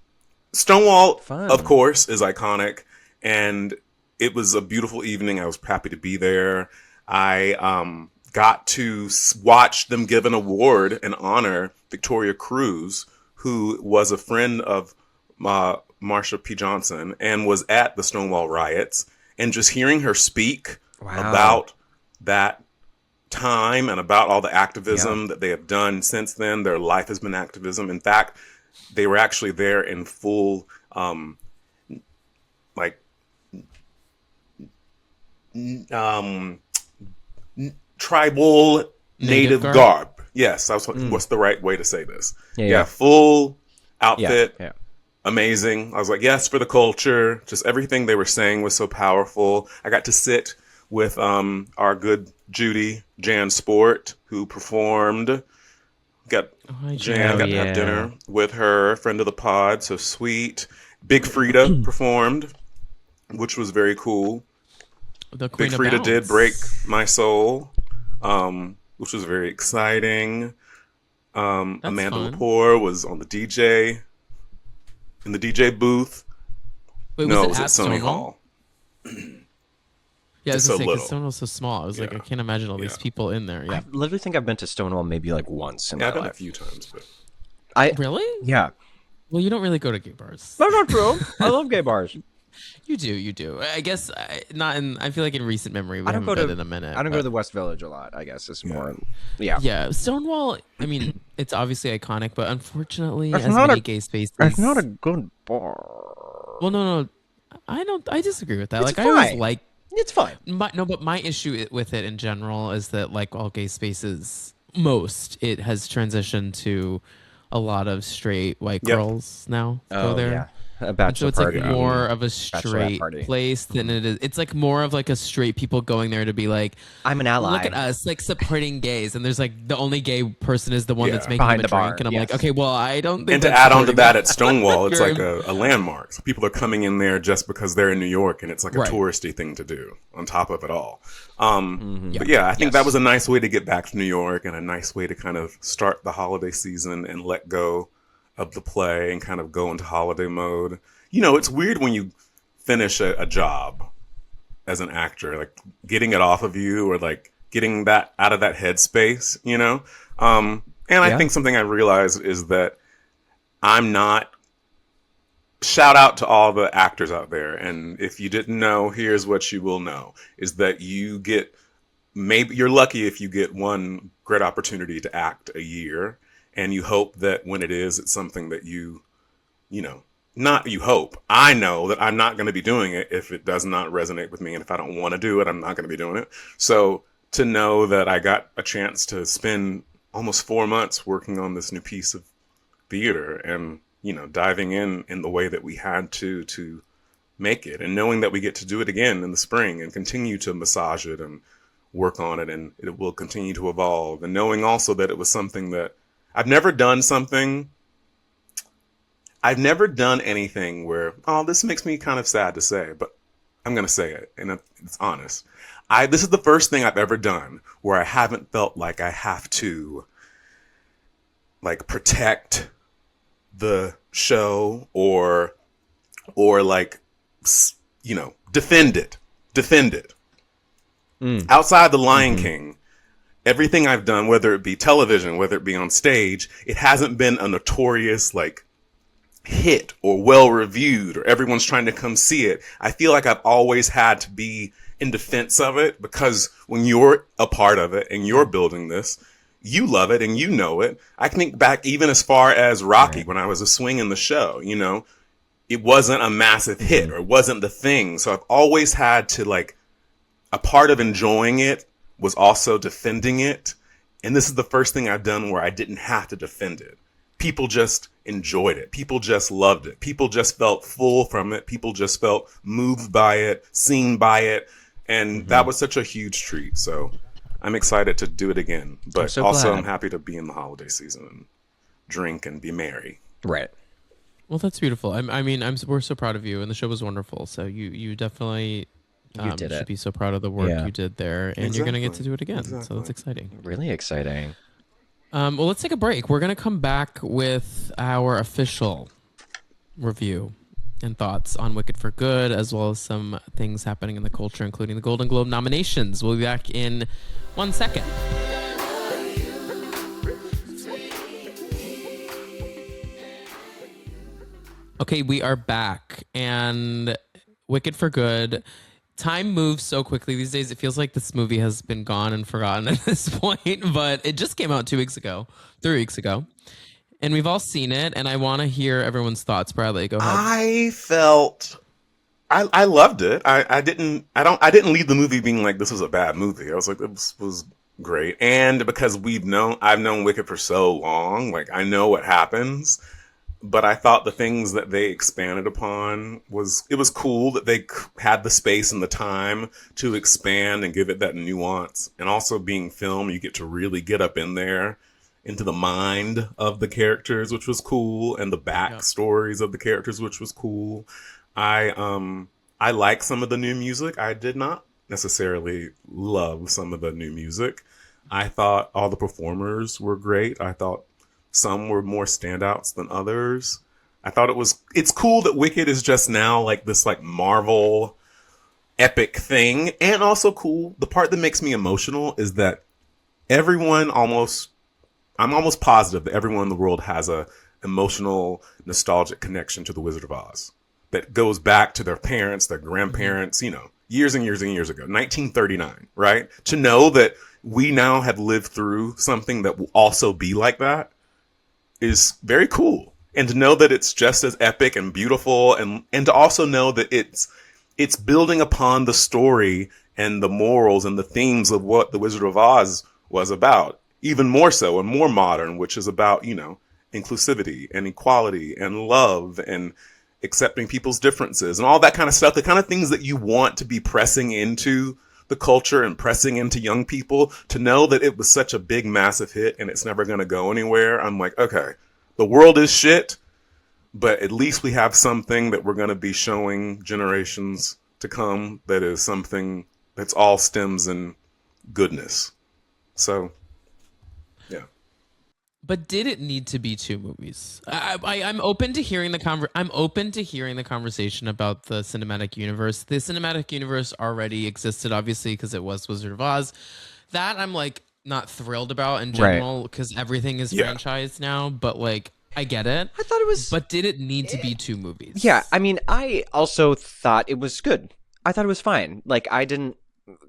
Speaker 1: Stonewall,
Speaker 2: Fun.
Speaker 1: of course, is iconic, and it was a beautiful evening. I was happy to be there. I got to watch them give an award and honor Victoria Cruz, who was a friend of Marsha P. Johnson and was at the Stonewall riots. And just hearing her speak about that time and about all the activism that they have done since then, their life has been activism. In fact, they were actually there in full, like, tribal native garb. Yes, what's the right way to say this? Yeah, full outfit.
Speaker 2: Yeah.
Speaker 1: Amazing. I was like, yes, for the culture. Just everything they were saying was so powerful. I got to sit with our good Judy, Jan Sport, who performed. Got Jan, got to have dinner with her, friend of the pod, so sweet. Big Frida performed, which was very cool. Big Frida did break my soul, which was very exciting. Amanda Lepore was on the DJ, in the DJ booth.
Speaker 3: Wait,
Speaker 1: no, it
Speaker 3: was
Speaker 1: was at Sony Hall.
Speaker 3: Yeah, I was
Speaker 1: Just
Speaker 3: gonna
Speaker 1: a
Speaker 3: say,
Speaker 1: little.
Speaker 3: because Stonewall's so small. I was like, I can't imagine all these people in there. Yeah.
Speaker 2: I literally think I've been to Stonewall maybe like once in my
Speaker 1: I've been a
Speaker 2: life.
Speaker 1: few times, but
Speaker 3: Really?
Speaker 2: Yeah.
Speaker 3: Well, you don't really go to gay bars.
Speaker 2: That's not true. I love gay bars.
Speaker 3: You do. I guess not in. I feel like in recent memory, we
Speaker 2: I don't
Speaker 3: haven't
Speaker 2: go
Speaker 3: been
Speaker 2: to
Speaker 3: in a minute.
Speaker 2: I don't go to
Speaker 3: but-
Speaker 2: the West Village a lot. I guess it's more. Yeah.
Speaker 3: Yeah, Stonewall. I mean, it's obviously iconic, but unfortunately,
Speaker 2: It's
Speaker 3: as
Speaker 2: not
Speaker 3: many
Speaker 2: a-
Speaker 3: gay spaces,
Speaker 2: It's not a good bar.
Speaker 3: Well, no. I don't. I disagree with that.
Speaker 2: It's
Speaker 3: I always
Speaker 2: fine.
Speaker 3: like.
Speaker 2: It's fine.
Speaker 3: But my issue with it in general is that, like all gay spaces, it has transitioned to a lot of straight white girls now go there.
Speaker 2: Yeah. A
Speaker 3: And
Speaker 2: bachelor
Speaker 3: so it's
Speaker 2: party.
Speaker 3: like more of a straight
Speaker 2: party.
Speaker 3: place than it is. It's like more of like a straight people going there to be like,
Speaker 2: I'm an ally.
Speaker 3: look at us, like supporting gays, and there's like the only gay person is the one that's making
Speaker 2: Behind
Speaker 3: them a
Speaker 2: the bar,
Speaker 3: drink, and I'm
Speaker 2: yes.
Speaker 3: like, okay, well, I don't think.
Speaker 1: and to
Speaker 3: that's
Speaker 1: add on to
Speaker 3: supporting
Speaker 1: that
Speaker 3: me.
Speaker 1: at Stonewall, it's
Speaker 3: You're-
Speaker 1: like a landmark. So people are coming in there just because they're in New York, and it's like a
Speaker 3: Right.
Speaker 1: touristy thing to do on top of it all.
Speaker 2: Mm-hmm.
Speaker 1: But yeah, I think that was a nice way to get back to New York and a nice way to kind of start the holiday season and let go of the play and kind of go into holiday mode. You know, it's weird when you finish a job as an actor, like getting it off of you or like getting that out of that headspace, you know? And I think something I realized is that I'm not. Shout out to all the actors out there. And if you didn't know, here's what you will know is that you get, maybe you're lucky if you get one great opportunity to act a year. And you hope that when it is, it's something that you know, not you hope. I know that I'm not going to be doing it if it does not resonate with me. And if I don't want to do it, I'm not going to be doing it. So to know that I got a chance to spend almost 4 months working on this new piece of theater and, you know, diving in the way that we had to make it, and knowing that we get to do it again in the spring and continue to massage it and work on it, and it will continue to evolve, and knowing also that it was something that I've never done anything where, oh, this makes me kind of sad to say, but I'm going to say it, and it's honest. This is the first thing I've ever done where I haven't felt like I have to like protect the show or like, you know, defend it. Outside The Lion King, everything I've done, whether it be television, whether it be on stage, it hasn't been a notorious like hit or well reviewed or everyone's trying to come see it. I feel like I've always had to be in defense of it, because when you're a part of it and you're building this, you love it and you know it. I can think back even as far as Rocky,
Speaker 2: Right.
Speaker 1: when I was a swing in the show, you know, it wasn't a massive hit or it wasn't the thing. So I've always had to like, a part of enjoying it was also defending it. And this is the first thing I've done where I didn't have to defend it. People just enjoyed it. People just loved it. People just felt full from it. People just felt moved by it, seen by it. And that was such a huge treat. So I'm excited to do it again. But
Speaker 2: so
Speaker 1: also
Speaker 2: glad.
Speaker 1: I'm happy to be in the holiday season and drink and be merry.
Speaker 2: Right.
Speaker 3: Well, that's beautiful. We're so proud of you, and the show was wonderful. So you definitely
Speaker 2: You did
Speaker 3: should
Speaker 2: it.
Speaker 3: be so proud of the work
Speaker 2: Yeah.
Speaker 3: you did there, and you're gonna get to
Speaker 1: Exactly.
Speaker 3: do it again. So
Speaker 1: Exactly.
Speaker 3: that's exciting.
Speaker 2: Really exciting.
Speaker 3: Well, let's take a break. We're gonna come back with our official review and thoughts on Wicked for Good, as well as some things happening in the culture, including the Golden Globe nominations. We'll be back in 1 second. Okay, we are back, and Wicked for Good. Time moves so quickly these days. It feels like this movie has been gone and forgotten at this point, but it just came out 3 weeks ago, and we've all seen it. And I want to hear everyone's thoughts. Bradley, go ahead.
Speaker 1: I loved it. I didn't leave the movie being like, this was a bad movie. I was like, this was great. And because I've known Wicked for so long, like I know what happens. But I thought the things that they expanded upon it was cool that they had the space and the time to expand and give it that nuance. And also being film, you get to really get up in there into the mind of the characters, which was cool, and the backstories of the characters, which was cool. I like some of the new music. I did not necessarily love some of the new music. I thought all the performers were great. I thought some were more standouts than others. I thought it's cool that Wicked is just now like this like Marvel epic thing. And also cool, the part that makes me emotional is that I'm almost positive that everyone in the world has a emotional, nostalgic connection to the Wizard of Oz that goes back to their parents, their grandparents, you know, years and years and years ago, 1939, right? To know that we now have lived through something that will also be like that is very cool. And to know that it's just as epic and beautiful, and to also know that it's building upon the story and the morals and the themes of what the Wizard of Oz was about, even more so and more modern, which is about, you know, inclusivity and equality and love and accepting people's differences and all that kind of stuff, the kind of things that you want to be pressing into the culture and pressing into young people. To know that it was such a big, massive hit and it's never going to go anywhere. I'm like, okay, the world is shit, but at least we have something that we're going to be showing generations to come that is something that's all stems in goodness. So, yeah.
Speaker 3: But did it need to be 2 movies? I'm open to hearing the conversation about the cinematic universe. The cinematic universe already existed, obviously, because it was Wizard of Oz. That I'm like not thrilled about in general, because everything is franchised now. But like, I get it.
Speaker 2: I thought it was.
Speaker 3: But did it need to be 2 movies?
Speaker 2: Yeah, I mean, I also thought it was good. I thought it was fine. Like, I didn't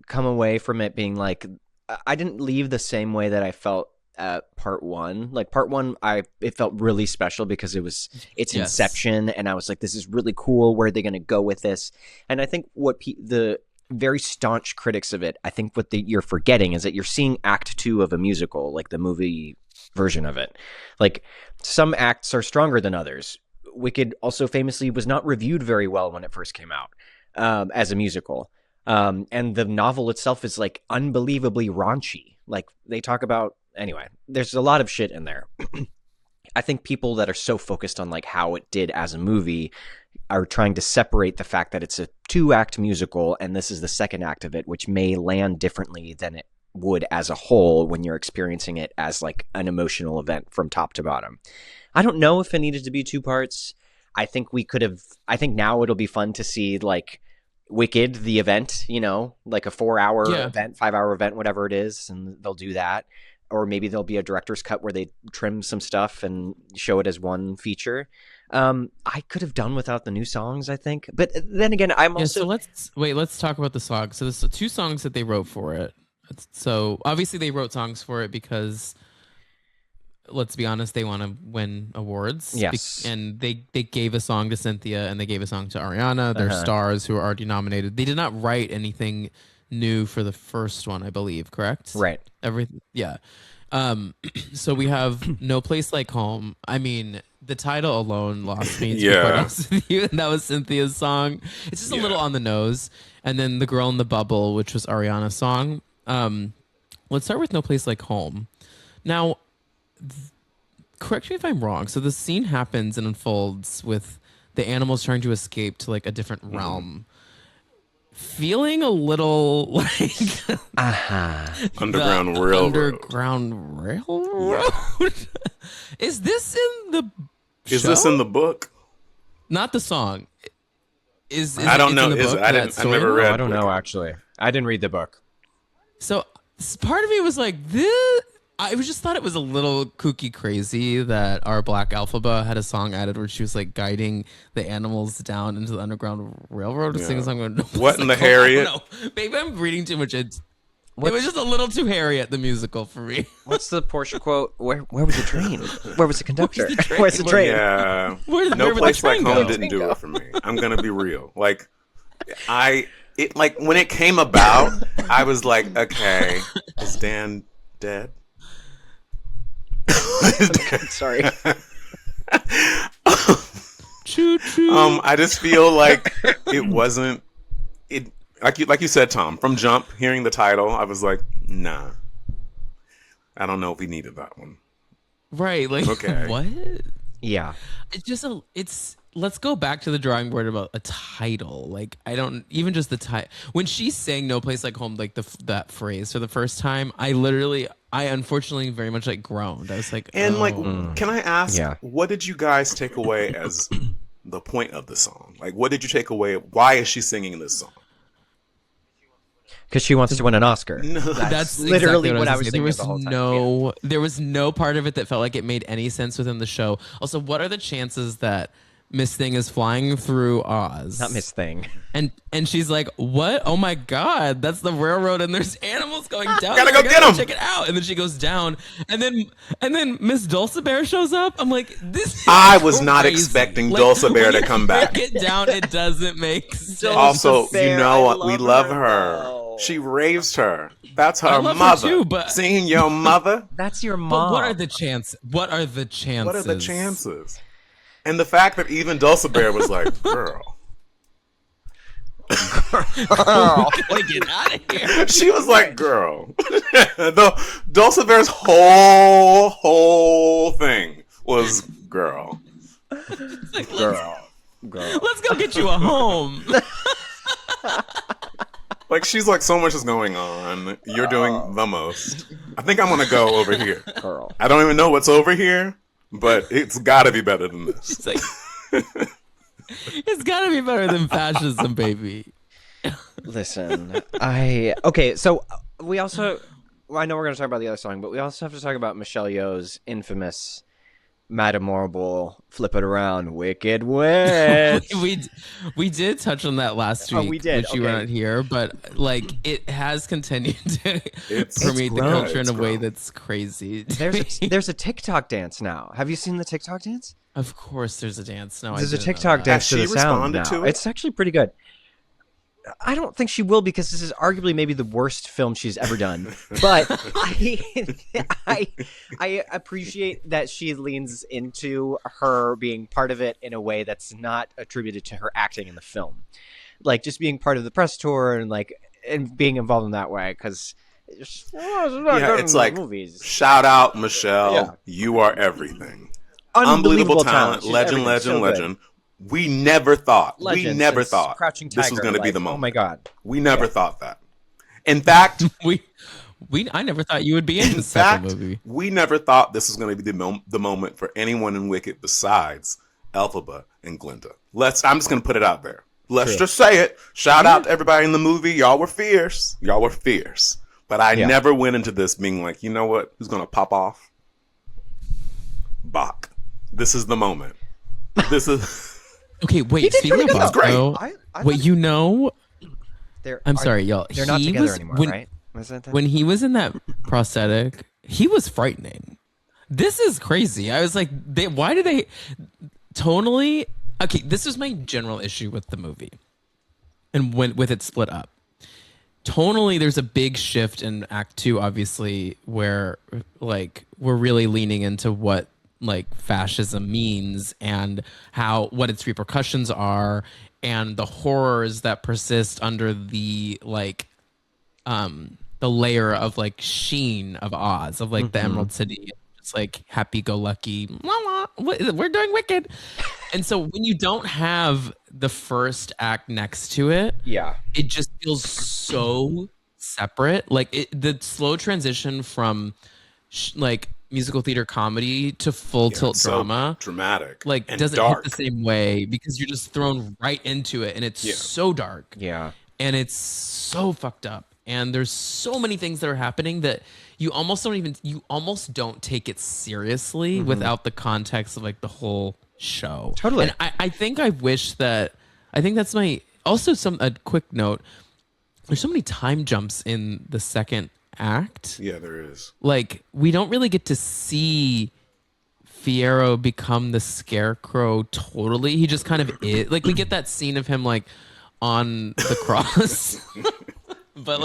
Speaker 2: come away from it being like, I didn't leave the same way that I felt at part 1. Like part 1, it felt really special because it's
Speaker 3: Yes.
Speaker 2: inception, and I was like, this is really cool. Where are they going to go with this? And I think what the very staunch critics of it, I think what you're forgetting is that you're seeing act 2 of a musical, like the movie version of it. Like, some acts are stronger than others. Wicked also famously was not reviewed very well when it first came out as a musical. And the novel itself is like unbelievably raunchy. Like, they talk about, anyway, there's a lot of shit in there. I think people that are so focused on like how it did as a movie are trying to separate the fact that it's a 2-act musical and this is the second act of it, which may land differently than it would as a whole when you're experiencing it as like an emotional event from top to bottom. I don't know if it needed to be 2 parts. I think now it'll be fun to see like Wicked, the event, you know, like a 4-hour event, 5-hour event, whatever it is, and they'll do that. Or maybe there'll be a director's cut where they trim some stuff and show it as one feature. I could have done without the new songs, I think. But then again, I'm
Speaker 3: Yeah,
Speaker 2: also
Speaker 3: so let's talk about the song. So there's 2 songs that they wrote for it. So obviously they wrote songs for it because, let's be honest, they want to win awards.
Speaker 2: Yes.
Speaker 3: And they gave a song to Cynthia and they gave a song to Ariana. They're stars who are already nominated. They did not write anything new for the first one, I believe, correct?
Speaker 2: right.
Speaker 3: Everything, yeah. So we have No Place Like Home. I mean, the title alone lost me. To be quite honest with you, and that was Cynthia's song. It's just a little on the nose. And then The Girl in the Bubble, which was Ariana's song. Let's start with No Place Like Home. Now, correct me if I'm wrong. So the scene happens and unfolds with the animals trying to escape to like a different realm. Feeling a little like
Speaker 1: Underground Railroad.
Speaker 3: Underground Railroad. Is this in the
Speaker 1: Is
Speaker 3: show?
Speaker 1: this in the book?
Speaker 3: Not the song. Is
Speaker 1: I don't
Speaker 3: it's
Speaker 1: know.
Speaker 3: in the
Speaker 1: Is
Speaker 3: book,
Speaker 1: it? I
Speaker 3: that
Speaker 1: didn't. I never
Speaker 3: storyline?
Speaker 1: read.
Speaker 2: I don't know, actually. I didn't read the book.
Speaker 3: So part of me was like, this. I just thought it was a little kooky crazy that our Black Alphaba had a song added where she was like guiding the animals down into the Underground Railroad to sing a song.
Speaker 1: What in the Harriet?
Speaker 3: No, maybe I'm reading too much. It was just a little too Harriet the musical for me.
Speaker 2: What's the Portia quote? Where was the train? Where was the conductor?
Speaker 3: Where's the train?
Speaker 2: Where's the train?
Speaker 1: Yeah.
Speaker 3: Where
Speaker 1: No
Speaker 3: would the
Speaker 1: Place Like
Speaker 3: train
Speaker 1: Home
Speaker 3: go?
Speaker 1: didn't do it for me. I'm gonna be real. Like, like when it came about, I was like, okay, is Dan dead?
Speaker 2: Sorry.
Speaker 3: Choo choo.
Speaker 1: I just feel like it wasn't it like you said, Tom, from jump, hearing the title, I was like, nah. I don't know if we needed that one.
Speaker 3: Right, like
Speaker 1: Okay.
Speaker 3: what?
Speaker 2: Yeah.
Speaker 3: It's just let's go back to the drawing board about a title. Like I don't even just the title. When she sang "No Place Like Home," like that phrase for the first time, I unfortunately very much like groaned. I was like,
Speaker 1: And like,
Speaker 3: oh.
Speaker 1: can I ask,
Speaker 2: Yeah.
Speaker 1: what did you guys take away as the point of the song? Like, what did you take away? Why is she singing this song?
Speaker 2: Because she wants to win an Oscar.
Speaker 1: No.
Speaker 3: That's
Speaker 2: literally
Speaker 3: exactly
Speaker 2: what I
Speaker 3: gonna
Speaker 2: was
Speaker 3: say.
Speaker 2: thinking the whole time.
Speaker 3: There was no part of it that felt like it made any sense within the show. Also, what are the chances that Miss Thing is flying through Oz?
Speaker 2: Not Miss Thing.
Speaker 3: And she's like, "What? Oh my God, that's the railroad, and there's animals going down.
Speaker 1: Gotta
Speaker 3: there.
Speaker 1: go get 'em."
Speaker 3: Check it out." And then she goes down, and then Miss Dulcibear shows up. I'm like, "This." Is
Speaker 1: I was not
Speaker 3: crazy.
Speaker 1: expecting
Speaker 3: Like,
Speaker 1: Dulcibear
Speaker 3: when
Speaker 1: to
Speaker 3: you
Speaker 1: come back.
Speaker 3: break it down, it doesn't make sense.
Speaker 1: Also,
Speaker 2: Dulcibear,
Speaker 1: you know
Speaker 2: I
Speaker 1: what? We
Speaker 2: love
Speaker 1: love
Speaker 2: her,
Speaker 1: her.
Speaker 2: though.
Speaker 1: She raised her. That's her
Speaker 3: I love her
Speaker 1: mother.
Speaker 3: too, but-
Speaker 1: Seeing your mother?
Speaker 2: That's your
Speaker 3: But
Speaker 2: mom.
Speaker 3: what are the chances? What are the chances?
Speaker 1: What are the chances? And the fact that even Dulcibear was like, girl.
Speaker 3: Gotta get out of here.
Speaker 1: She was like, girl. Dulcibear's whole thing was girl.
Speaker 3: Like,
Speaker 2: Girl.
Speaker 3: let's go get you a home.
Speaker 1: Like, she's like, so much is going on. You're doing the most. I think I'm going to go over here.
Speaker 2: Girl.
Speaker 1: I don't even know what's over here, but it's got to be better than this.
Speaker 3: It's like, it's gotta be better than fascism, baby.
Speaker 2: Listen, so we also, well, I know we're going to talk about the other song, but we also have to talk about Michelle Yeoh's infamous Madame Marble, flip it around, Wicked Witch.
Speaker 3: we did touch on that last week.
Speaker 2: we did,
Speaker 3: which you were
Speaker 2: okay.
Speaker 3: not here, but like it has continued to permeate the
Speaker 2: grown.
Speaker 3: culture in
Speaker 1: It's
Speaker 3: a way
Speaker 1: grown.
Speaker 3: that's crazy.
Speaker 2: There's a TikTok dance now. Have you seen the TikTok dance?
Speaker 3: Of course, there's a dance. No,
Speaker 2: There's
Speaker 3: I
Speaker 2: a
Speaker 3: didn't know
Speaker 2: TikTok
Speaker 3: that.
Speaker 2: dance to
Speaker 1: Has
Speaker 2: the
Speaker 1: she
Speaker 2: sound
Speaker 1: responded
Speaker 2: now.
Speaker 1: to it?
Speaker 2: It's actually pretty good. I don't think she will because this is arguably maybe the worst film she's ever done. But I appreciate that she leans into her being part of it in a way that's not attributed to her acting in the film, like just being part of the press tour and being involved in that way. Because
Speaker 1: It's like,
Speaker 2: movies.
Speaker 1: shout out, Michelle.
Speaker 2: Yeah.
Speaker 1: You are everything.
Speaker 2: Unbelievable
Speaker 1: talent.
Speaker 2: She's
Speaker 1: Legend,
Speaker 2: everything. So good.
Speaker 1: legend. We never thought.
Speaker 2: Legend
Speaker 1: we never
Speaker 2: since
Speaker 1: thought
Speaker 2: Crouching
Speaker 1: this was
Speaker 2: Tiger,
Speaker 1: going to be
Speaker 2: like,
Speaker 1: the moment.
Speaker 2: Oh my god.
Speaker 1: We never thought that. In fact,
Speaker 3: I never thought you would be in
Speaker 1: in
Speaker 3: this type
Speaker 1: fact,
Speaker 3: of movie.
Speaker 1: we never thought this was going to be the moment for anyone in Wicked besides Elphaba and Glinda. I'm just going to put it out there. Let's just say it. Shout out to everybody in the movie. Y'all were fierce. But I never went into this being like, you know what? Who's going to pop off? Bach. This is the moment. This is
Speaker 3: Okay,
Speaker 2: He
Speaker 3: wait.
Speaker 2: did
Speaker 3: Speaking
Speaker 2: pretty
Speaker 3: of
Speaker 2: good,
Speaker 1: That's
Speaker 2: though.
Speaker 1: great.
Speaker 3: Bacco,
Speaker 2: I
Speaker 3: wait,
Speaker 2: thought
Speaker 3: you know, I'm
Speaker 2: are-
Speaker 3: sorry, y'all.
Speaker 2: They're not
Speaker 3: He
Speaker 2: together
Speaker 3: was
Speaker 2: anymore,
Speaker 3: when
Speaker 2: right? Was that
Speaker 3: when he was in that prosthetic, he was frightening. This is crazy. I was like, why did they tonally? Okay, this is my general issue with the movie, and when with it split up. Tonally, there's a big shift in Act Two, obviously, where like we're really leaning into what like fascism means and how what its repercussions are and the horrors that persist under the like the layer of like sheen of Oz of like the Emerald City. It's like happy go lucky, we're doing wicked. And so when you don't have the first act next to it,
Speaker 2: Yeah.
Speaker 3: it just feels so separate. Like the slow transition from like musical theater comedy to full
Speaker 1: yeah,
Speaker 3: tilt
Speaker 1: it's so
Speaker 3: drama
Speaker 1: dramatic
Speaker 3: like
Speaker 1: and
Speaker 3: doesn't
Speaker 1: dark.
Speaker 3: hit the same way because you're just thrown right into it and it's
Speaker 1: Yeah.
Speaker 3: so dark
Speaker 2: Yeah.
Speaker 3: and it's so fucked up and there's so many things that are happening that you almost don't take it seriously without the context of like the whole show.
Speaker 2: Totally.
Speaker 3: And I think that's my also a quick note. There's so many time jumps in the second act.
Speaker 1: Yeah, there is.
Speaker 3: Like we don't really get to see Fiyero become the Scarecrow totally. He just kind of is. Like we get that scene of him like on the cross. but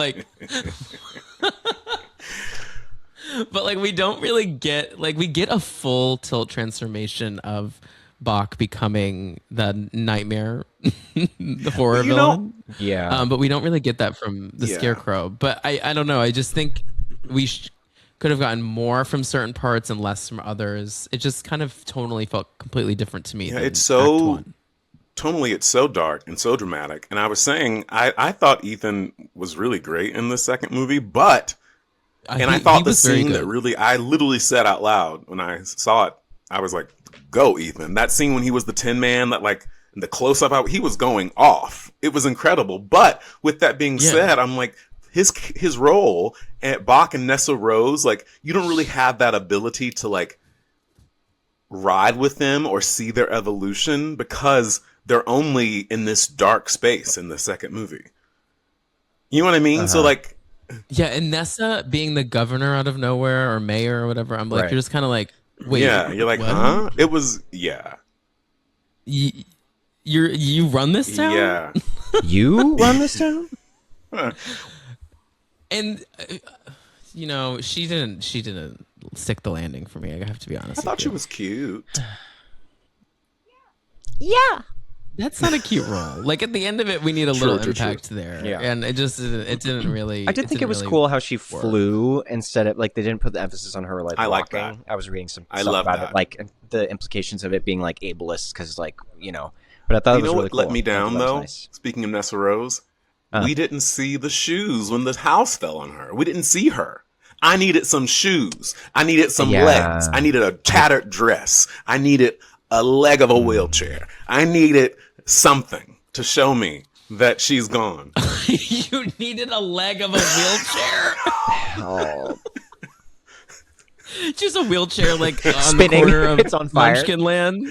Speaker 3: like we don't really get we get a full tilt transformation of Bach becoming the nightmare the horror
Speaker 1: You know-
Speaker 3: villain.
Speaker 2: Yeah.
Speaker 3: But we don't really get that from the
Speaker 1: Yeah.
Speaker 3: Scarecrow. But I don't know. I just think we could have gotten more from certain parts and less from others. It just kind of tonally felt completely different to me.
Speaker 1: Yeah,
Speaker 3: than
Speaker 1: it's
Speaker 3: Act
Speaker 1: so
Speaker 3: One.
Speaker 1: tonally it's so dark and so dramatic. And I was saying I thought Ethan was really great in the second movie, but and I thought the
Speaker 3: was very
Speaker 1: scene that
Speaker 3: good.
Speaker 1: really I literally said out loud when I saw it, I was like, "Go, Ethan!" That scene when he was the Tin Man, that like the close up, he was going off. It was incredible. But with that being
Speaker 3: Yeah.
Speaker 1: said, I'm like his role at Bach and Nessa Rose, like you don't really have that ability to like ride with them or see their evolution because they're only in this dark space in the second movie. You know what I mean? So like.
Speaker 3: Yeah, and Nessa being the governor out of nowhere or mayor or whatever, I'm like,
Speaker 2: Right.
Speaker 3: you're just kind of like, wait.
Speaker 1: Yeah, you're like,
Speaker 3: what?
Speaker 1: huh? It was, yeah.
Speaker 3: You run this town?
Speaker 1: Yeah.
Speaker 2: You run this town?
Speaker 3: And she didn't stick the landing for me. I have to be honest.
Speaker 1: I thought
Speaker 3: with
Speaker 1: she
Speaker 3: you.
Speaker 1: was cute.
Speaker 2: Yeah.
Speaker 3: That's not a cute role. Like at the end of it, we need a
Speaker 1: True,
Speaker 3: little
Speaker 1: true, true.
Speaker 3: impact there.
Speaker 2: Yeah.
Speaker 3: And it didn't really.
Speaker 2: I did think it
Speaker 3: didn't
Speaker 2: was
Speaker 3: really
Speaker 2: cool how she
Speaker 3: work.
Speaker 2: flew instead of like they didn't put the emphasis on her like
Speaker 1: I like
Speaker 2: walking. I was reading some
Speaker 1: I
Speaker 2: stuff
Speaker 1: love
Speaker 2: about
Speaker 1: that.
Speaker 2: it, like the implications of it being like ableist because like but I thought
Speaker 1: You
Speaker 2: it was
Speaker 1: know
Speaker 2: really
Speaker 1: what
Speaker 2: cool.
Speaker 1: let me
Speaker 2: I thought
Speaker 1: down,
Speaker 2: that was
Speaker 1: though?
Speaker 2: nice.
Speaker 1: Speaking of Nessa Rose, we didn't see the shoes when the house fell on her. We didn't see her. I needed some shoes. I needed some
Speaker 2: Yeah.
Speaker 1: legs. I needed a tattered dress. I needed a leg of a wheelchair. I needed something to show me that she's gone.
Speaker 3: You needed a leg of a wheelchair.
Speaker 2: Oh,
Speaker 3: Just a wheelchair, like on
Speaker 2: Spinning.
Speaker 3: the corner of
Speaker 2: It's on fire.
Speaker 3: Munchkin Land.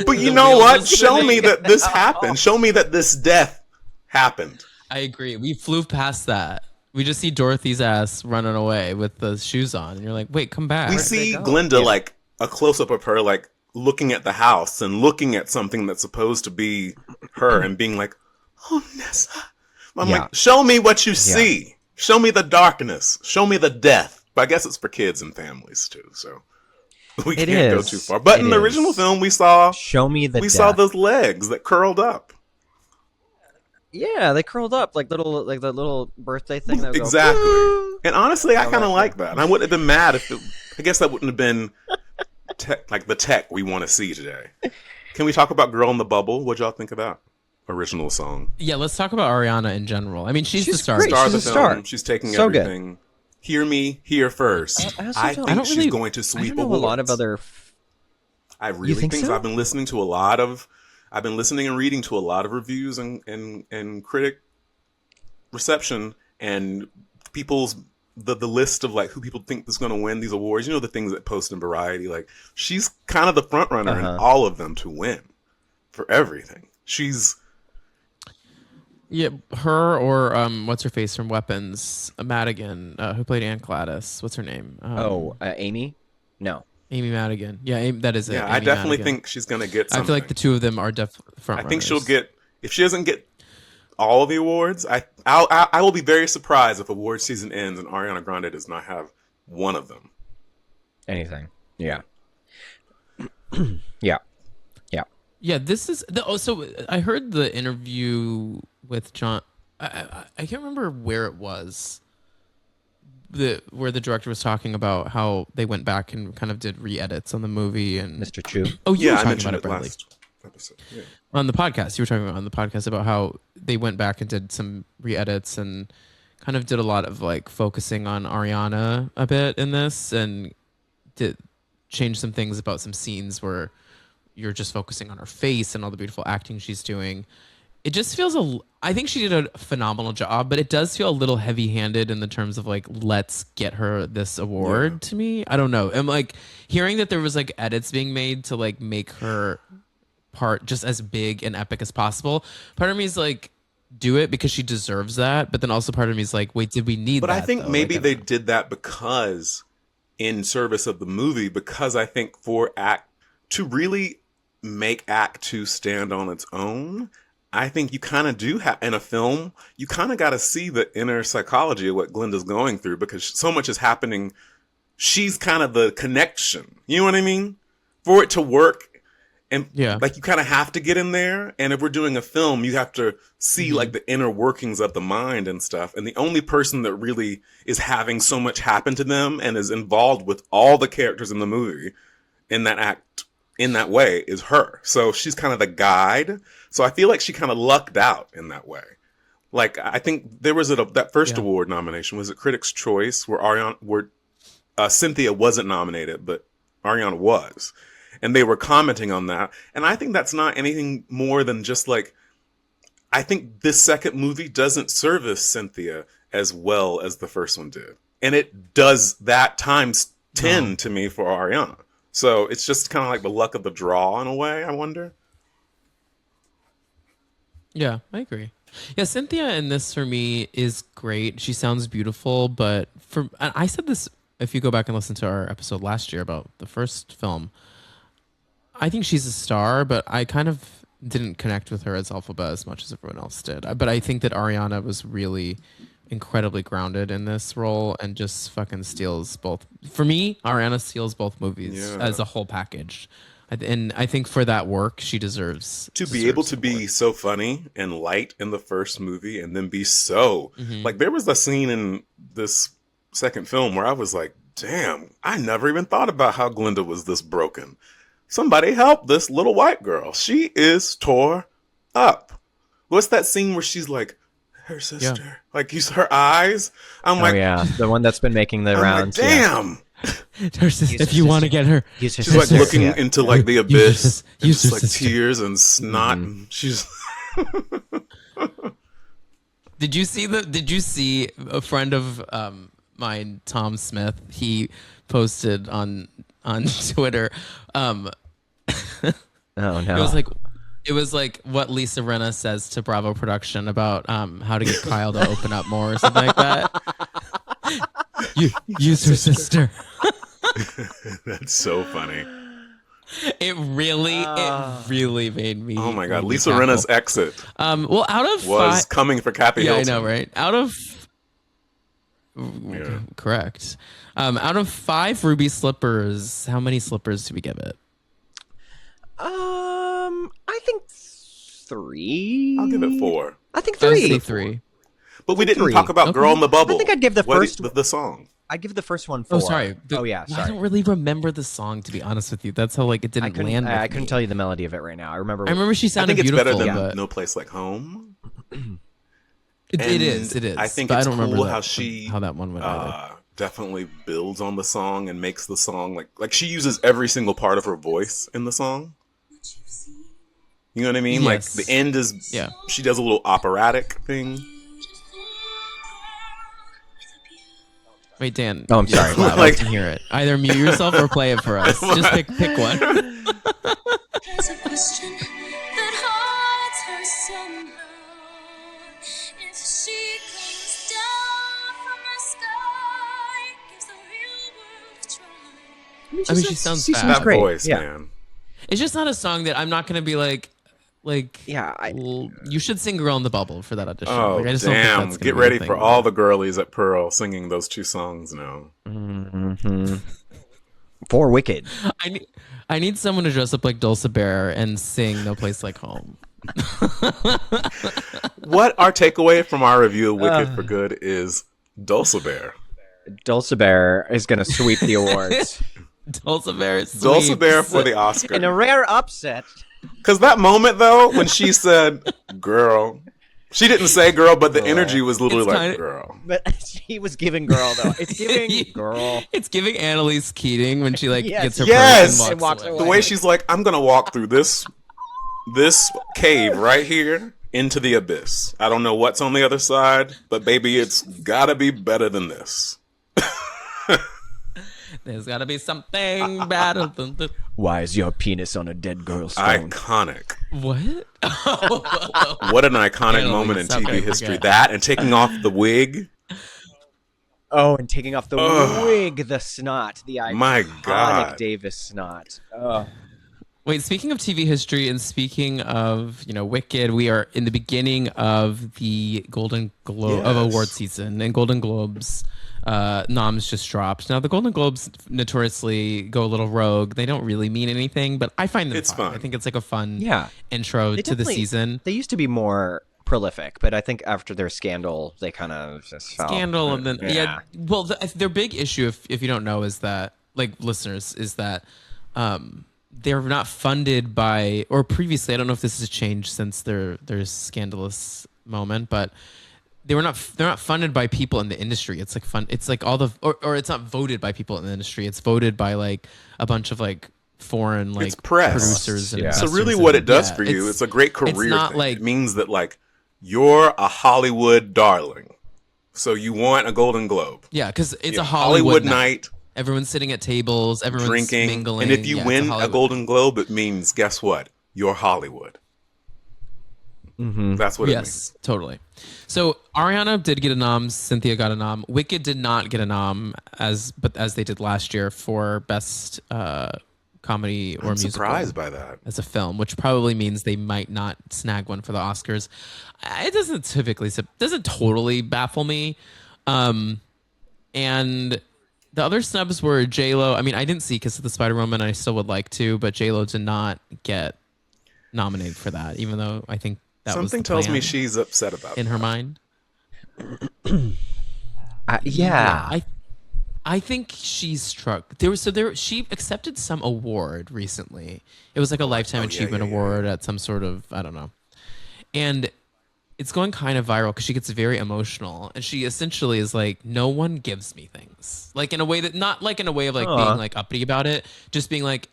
Speaker 1: But you know what? Show me that this happened. Show me that this death happened.
Speaker 3: I agree. We flew past that. We just see Dorothy's ass running away with the shoes on, and you're like, "Wait, come back."
Speaker 1: We see Glinda like a close up of her like looking at the house and looking at something that's supposed to be her and being like, "Oh, Nessa." I'm
Speaker 2: Yeah.
Speaker 1: like, "Show me what you see. Show me the darkness. Show me the death." But I guess it's for kids and families too, so we
Speaker 2: It
Speaker 1: can't go
Speaker 2: is.
Speaker 1: too far. But
Speaker 2: It
Speaker 1: in the
Speaker 2: is.
Speaker 1: original film, we saw
Speaker 2: show me the
Speaker 1: saw
Speaker 2: death.
Speaker 1: those legs that curled up.
Speaker 2: Yeah, they curled up like little like the little birthday thing. That would
Speaker 1: Exactly.
Speaker 2: Go,
Speaker 1: And honestly, I kind of
Speaker 2: like
Speaker 1: like that. And I wouldn't have been mad if I guess that wouldn't have been like the tech we want to see today. Can we talk about Girl in the Bubble? What'd y'all think of that original song?
Speaker 3: Yeah, let's talk about Ariana in general. I mean, she's the
Speaker 2: She's
Speaker 3: star.
Speaker 2: great.
Speaker 1: Star of
Speaker 2: She's
Speaker 1: the
Speaker 2: a
Speaker 1: film.
Speaker 2: star.
Speaker 1: She's taking
Speaker 2: So good.
Speaker 1: everything. Hear me here first.
Speaker 2: I also
Speaker 1: I
Speaker 2: don't-
Speaker 1: think
Speaker 3: I don't
Speaker 1: she's
Speaker 3: really-
Speaker 1: going to
Speaker 2: I
Speaker 1: sweep
Speaker 2: don't know a lot of
Speaker 1: awards.
Speaker 2: other.
Speaker 1: I really
Speaker 2: think
Speaker 1: think so.
Speaker 2: so?
Speaker 1: I've been listening to a lot of I've been listening and reading to a lot of reviews and critic reception and people's the list of like who people think is going to win these awards, you know, the things that post in Variety, like she's kind of the front runner in all of them to win for everything. She's
Speaker 3: her or what's her face from Weapons, Madigan, who played Ann Gladys. What's her name?
Speaker 2: Amy? No.
Speaker 3: Amy Madigan. Yeah, that is it.
Speaker 1: yeah,
Speaker 3: Amy
Speaker 1: I definitely
Speaker 3: Madigan.
Speaker 1: think she's going to get something.
Speaker 3: I feel like the two of them are definitely front
Speaker 1: I think she'll
Speaker 3: runners.
Speaker 1: get, if she doesn't get all of the awards, I will be very surprised if award season ends and Ariana Grande does not have one of them.
Speaker 2: Anything. Yeah. Yeah. Yeah.
Speaker 3: Yeah, this is so I heard the interview with John. I can't remember where it was. Where the director was talking about how they went back and kind of did re-edits on the movie and
Speaker 2: Mr. Chu.
Speaker 3: Oh, you were
Speaker 1: I
Speaker 3: talking
Speaker 1: mentioned
Speaker 3: about
Speaker 1: it
Speaker 3: it, Bradley.
Speaker 1: last episode. Yeah.
Speaker 3: On the podcast, you were talking about on the podcast about how they went back and did some re-edits and kind of did a lot of like focusing on Ariana a bit in this and did change some things about some scenes where you're just focusing on her face and all the beautiful acting she's doing. It just feels I think she did a phenomenal job, but it does feel a little heavy-handed in the terms of like, let's get her this award to me. I don't know. I'm like hearing that there was like edits being made to like make her part just as big and epic as possible. Part of me is like, do it because she deserves that. But then also part of me is like, wait, did we need
Speaker 1: But
Speaker 3: that?
Speaker 1: I think
Speaker 3: though?
Speaker 1: maybe
Speaker 3: Like, I
Speaker 1: they
Speaker 3: don't know.
Speaker 1: did that because in service of the movie, because I think for to really make Act 2 stand on its own, I think you kind of do have, in a film, you kind of got to see the inner psychology of what Glenda's going through because so much is happening. She's kind of the connection. You know what I mean? For it to work. And like you kind of have to get in there. And if we're doing a film, you have to see like the inner workings of the mind and stuff. And the only person that really is having so much happen to them and is involved with all the characters in the movie in that act, in that way, is her. So she's kind of the guide. So I feel like she kind of lucked out in that way. Like I think there was that first award nomination, was it Critics' Choice, where Cynthia wasn't nominated, but Ariana was. And they were commenting on that. And I think that's not anything more than just like, I think this second movie doesn't service Cynthia as well as the first one did. And it does that times 10 to me for Ariana. So it's just kind of like the luck of the draw in a way, I wonder.
Speaker 3: Yeah, I agree. Yeah, Cynthia in this for me is great. She sounds beautiful, but I said this, if you go back and listen to our episode last year about the first film, I think she's a star, but I kind of didn't connect with her as Alphaba as much as everyone else did. But I think that Ariana was really incredibly grounded in this role and just fucking steals both. For me, Ariana steals both movies as a whole package. And I think for that work, she deserves
Speaker 1: to be able to be so funny and light in the first movie and then be so like there was a scene in this second film where I was like, damn, I never even thought about how Glenda was this broken. Somebody help this little white girl. She is tore up. What's that scene where she's like, her sister? Yeah. Like, her eyes? I'm like,
Speaker 2: yeah, the one that's been making the rounds.
Speaker 1: Like, damn.
Speaker 3: Her sister, if you want to get her.
Speaker 1: She's like looking into like the abyss. Just like tears and snot. And she's.
Speaker 3: Did you see a friend of mine, Tom Smith? He posted on Twitter.
Speaker 2: Oh no!
Speaker 3: It was like what Lisa Rinna says to Bravo Production about how to get Kyle to open up more or something like that. Use her sister.
Speaker 1: That's so funny.
Speaker 3: It really made me.
Speaker 1: Oh my god, Lisa Rinna's exit.
Speaker 3: Well, out of
Speaker 1: was coming for Kathy Hilton.
Speaker 3: Yeah, I know, right? Out of correct. Out of 5 ruby slippers, how many slippers do we give it?
Speaker 2: I think 3.
Speaker 1: I'll give it 4.
Speaker 2: I think
Speaker 3: 3.
Speaker 2: I
Speaker 3: say 3.
Speaker 1: But we didn't talk about Girl in the Bubble.
Speaker 2: I think I'd give the
Speaker 1: song.
Speaker 2: I'd give the first one 4.
Speaker 3: Oh, sorry.
Speaker 2: Sorry.
Speaker 3: I don't really remember the song, to be honest with you. That's how like it didn't land.
Speaker 2: I couldn't tell you the melody of it right now. I remember
Speaker 3: she sounded
Speaker 1: beautiful. I think it's better
Speaker 3: than
Speaker 1: No Place Like Home.
Speaker 3: It is.
Speaker 1: I think it's cool how that one went definitely builds on the song and makes the song like she uses every single part of her voice in the song. You know what I mean?
Speaker 3: Yes.
Speaker 1: Like the end is she does a little operatic thing.
Speaker 3: Wait, Dan.
Speaker 2: Oh, I'm sorry.
Speaker 3: I'd
Speaker 1: Like-
Speaker 3: like to hear it. Either mute yourself or play it for us. Just pick one.
Speaker 4: There's a question that haunts her somehow. If she comes down from the sky, gives the real world a try.
Speaker 3: I mean, she sounds
Speaker 2: she
Speaker 3: fab.
Speaker 2: seems
Speaker 1: That
Speaker 2: great.
Speaker 1: voice,
Speaker 2: Yeah.
Speaker 1: man.
Speaker 3: It's just not a song that I'm not going to be like,
Speaker 2: Yeah,
Speaker 3: well, you should sing "Girl in the Bubble" for that audition.
Speaker 1: Oh,
Speaker 3: Like, I just don't think
Speaker 1: damn.
Speaker 3: that's gonna
Speaker 1: Get
Speaker 3: be
Speaker 1: ready
Speaker 3: a
Speaker 1: for
Speaker 3: thing.
Speaker 1: all the girlies at Pearl singing those 2 songs now.
Speaker 2: For Wicked.
Speaker 3: I need someone to dress up like Dulcibear and sing "No Place Like Home."
Speaker 1: What our takeaway from our review of Wicked for Good is Dulcibear.
Speaker 2: Dulcibear is going to sweep the awards.
Speaker 3: Dulcibear,
Speaker 1: Dulcibear for the
Speaker 2: In a
Speaker 1: Oscar.
Speaker 2: rare upset.
Speaker 1: Because that moment, though, when she said, girl, she didn't say girl, but the energy was literally
Speaker 3: It's
Speaker 1: like,
Speaker 3: kinda-
Speaker 1: girl.
Speaker 2: But she was giving girl, though. It's giving girl.
Speaker 3: It's giving Annalise Keating when she like
Speaker 2: Yes.
Speaker 3: gets her
Speaker 1: Yes!
Speaker 3: purse
Speaker 2: And
Speaker 3: and
Speaker 2: walks
Speaker 3: walks away.
Speaker 2: away.
Speaker 1: The way she's like, I'm going to walk through this cave right here into the abyss. I don't know what's on the other side, but baby, it's got to be better than this.
Speaker 3: There's got to be something better than the...
Speaker 2: Why is your penis on a dead girl's phone?
Speaker 1: Iconic.
Speaker 3: What?
Speaker 1: What an iconic
Speaker 3: Annalise,
Speaker 1: moment in
Speaker 3: how could I
Speaker 1: TV history.
Speaker 3: forget?
Speaker 1: That and taking off the wig.
Speaker 2: Oh, and taking off the
Speaker 1: Ugh.
Speaker 2: wig, the snot, the iconic
Speaker 1: My God.
Speaker 2: Davis snot. Ugh.
Speaker 3: Wait, speaking of TV history and speaking of, Wicked, we are in the beginning of the Golden Globe of
Speaker 1: Yes.
Speaker 3: award season, and Golden Globes noms just dropped. Now, the Golden Globes notoriously go a little rogue. They don't really mean anything, but I find them
Speaker 1: It's
Speaker 3: fun.
Speaker 1: fun.
Speaker 3: I think it's like a fun
Speaker 2: Yeah.
Speaker 3: intro
Speaker 2: They
Speaker 3: to the
Speaker 2: definitely-
Speaker 3: season.
Speaker 2: They used to be more prolific, but I think after their scandal, they kind of just fell.
Speaker 3: Scandal, and then
Speaker 2: Yeah.
Speaker 3: well, their big issue, if you don't know, is that, like, listeners, is that they're not funded by, or previously, I don't know if this has changed since their scandalous moment, but they're not funded by people in the industry. It's like fun. It's like all the or it's not voted by people in the industry. It's voted by like a bunch of like foreign like
Speaker 1: It's press.
Speaker 3: producers and
Speaker 2: Yeah.
Speaker 1: So
Speaker 3: investors
Speaker 1: really what
Speaker 3: and-
Speaker 1: it does
Speaker 3: yeah,
Speaker 1: for you, it's a great career
Speaker 3: not
Speaker 1: thing.
Speaker 3: like-
Speaker 1: It means that like you're a Hollywood darling. So you want a Golden Globe.
Speaker 3: yeah, because it's
Speaker 1: Yeah,
Speaker 3: a Hollywood night.
Speaker 1: night,
Speaker 3: Everyone's sitting at tables. Everyone's
Speaker 1: drinking.
Speaker 3: mingling.
Speaker 1: And if you
Speaker 3: Yeah, it's
Speaker 1: win a
Speaker 3: Hollywood
Speaker 1: Golden Globe, it means, guess what? You're Hollywood.
Speaker 2: Mm-hmm.
Speaker 1: That's what it means.
Speaker 3: Yes, totally. So Ariana did get a nom. Cynthia got a nom. Wicked did not get a nom, as they did last year for best comedy or
Speaker 1: I'm
Speaker 3: musical
Speaker 1: surprised by that.
Speaker 3: as a film, which probably means they might not snag one for the Oscars. It doesn't totally baffle me. And the other snubs were J-Lo. I mean, I didn't see Kiss of the Spider Woman. I still would like to, but J-Lo did not get nominated for that, even though I think that was
Speaker 1: Something
Speaker 3: the
Speaker 1: tells me
Speaker 3: plan
Speaker 1: she's upset about
Speaker 3: in
Speaker 1: it.
Speaker 3: her mind.
Speaker 2: Yeah.
Speaker 3: I think she's struck. She accepted some award recently. It was like a lifetime achievement award at some sort of, I don't know. And it's going kind of viral because she gets very emotional, and she essentially is like, no one gives me things. Like in a way that, not like in a way of like being like uppity about it, just being like,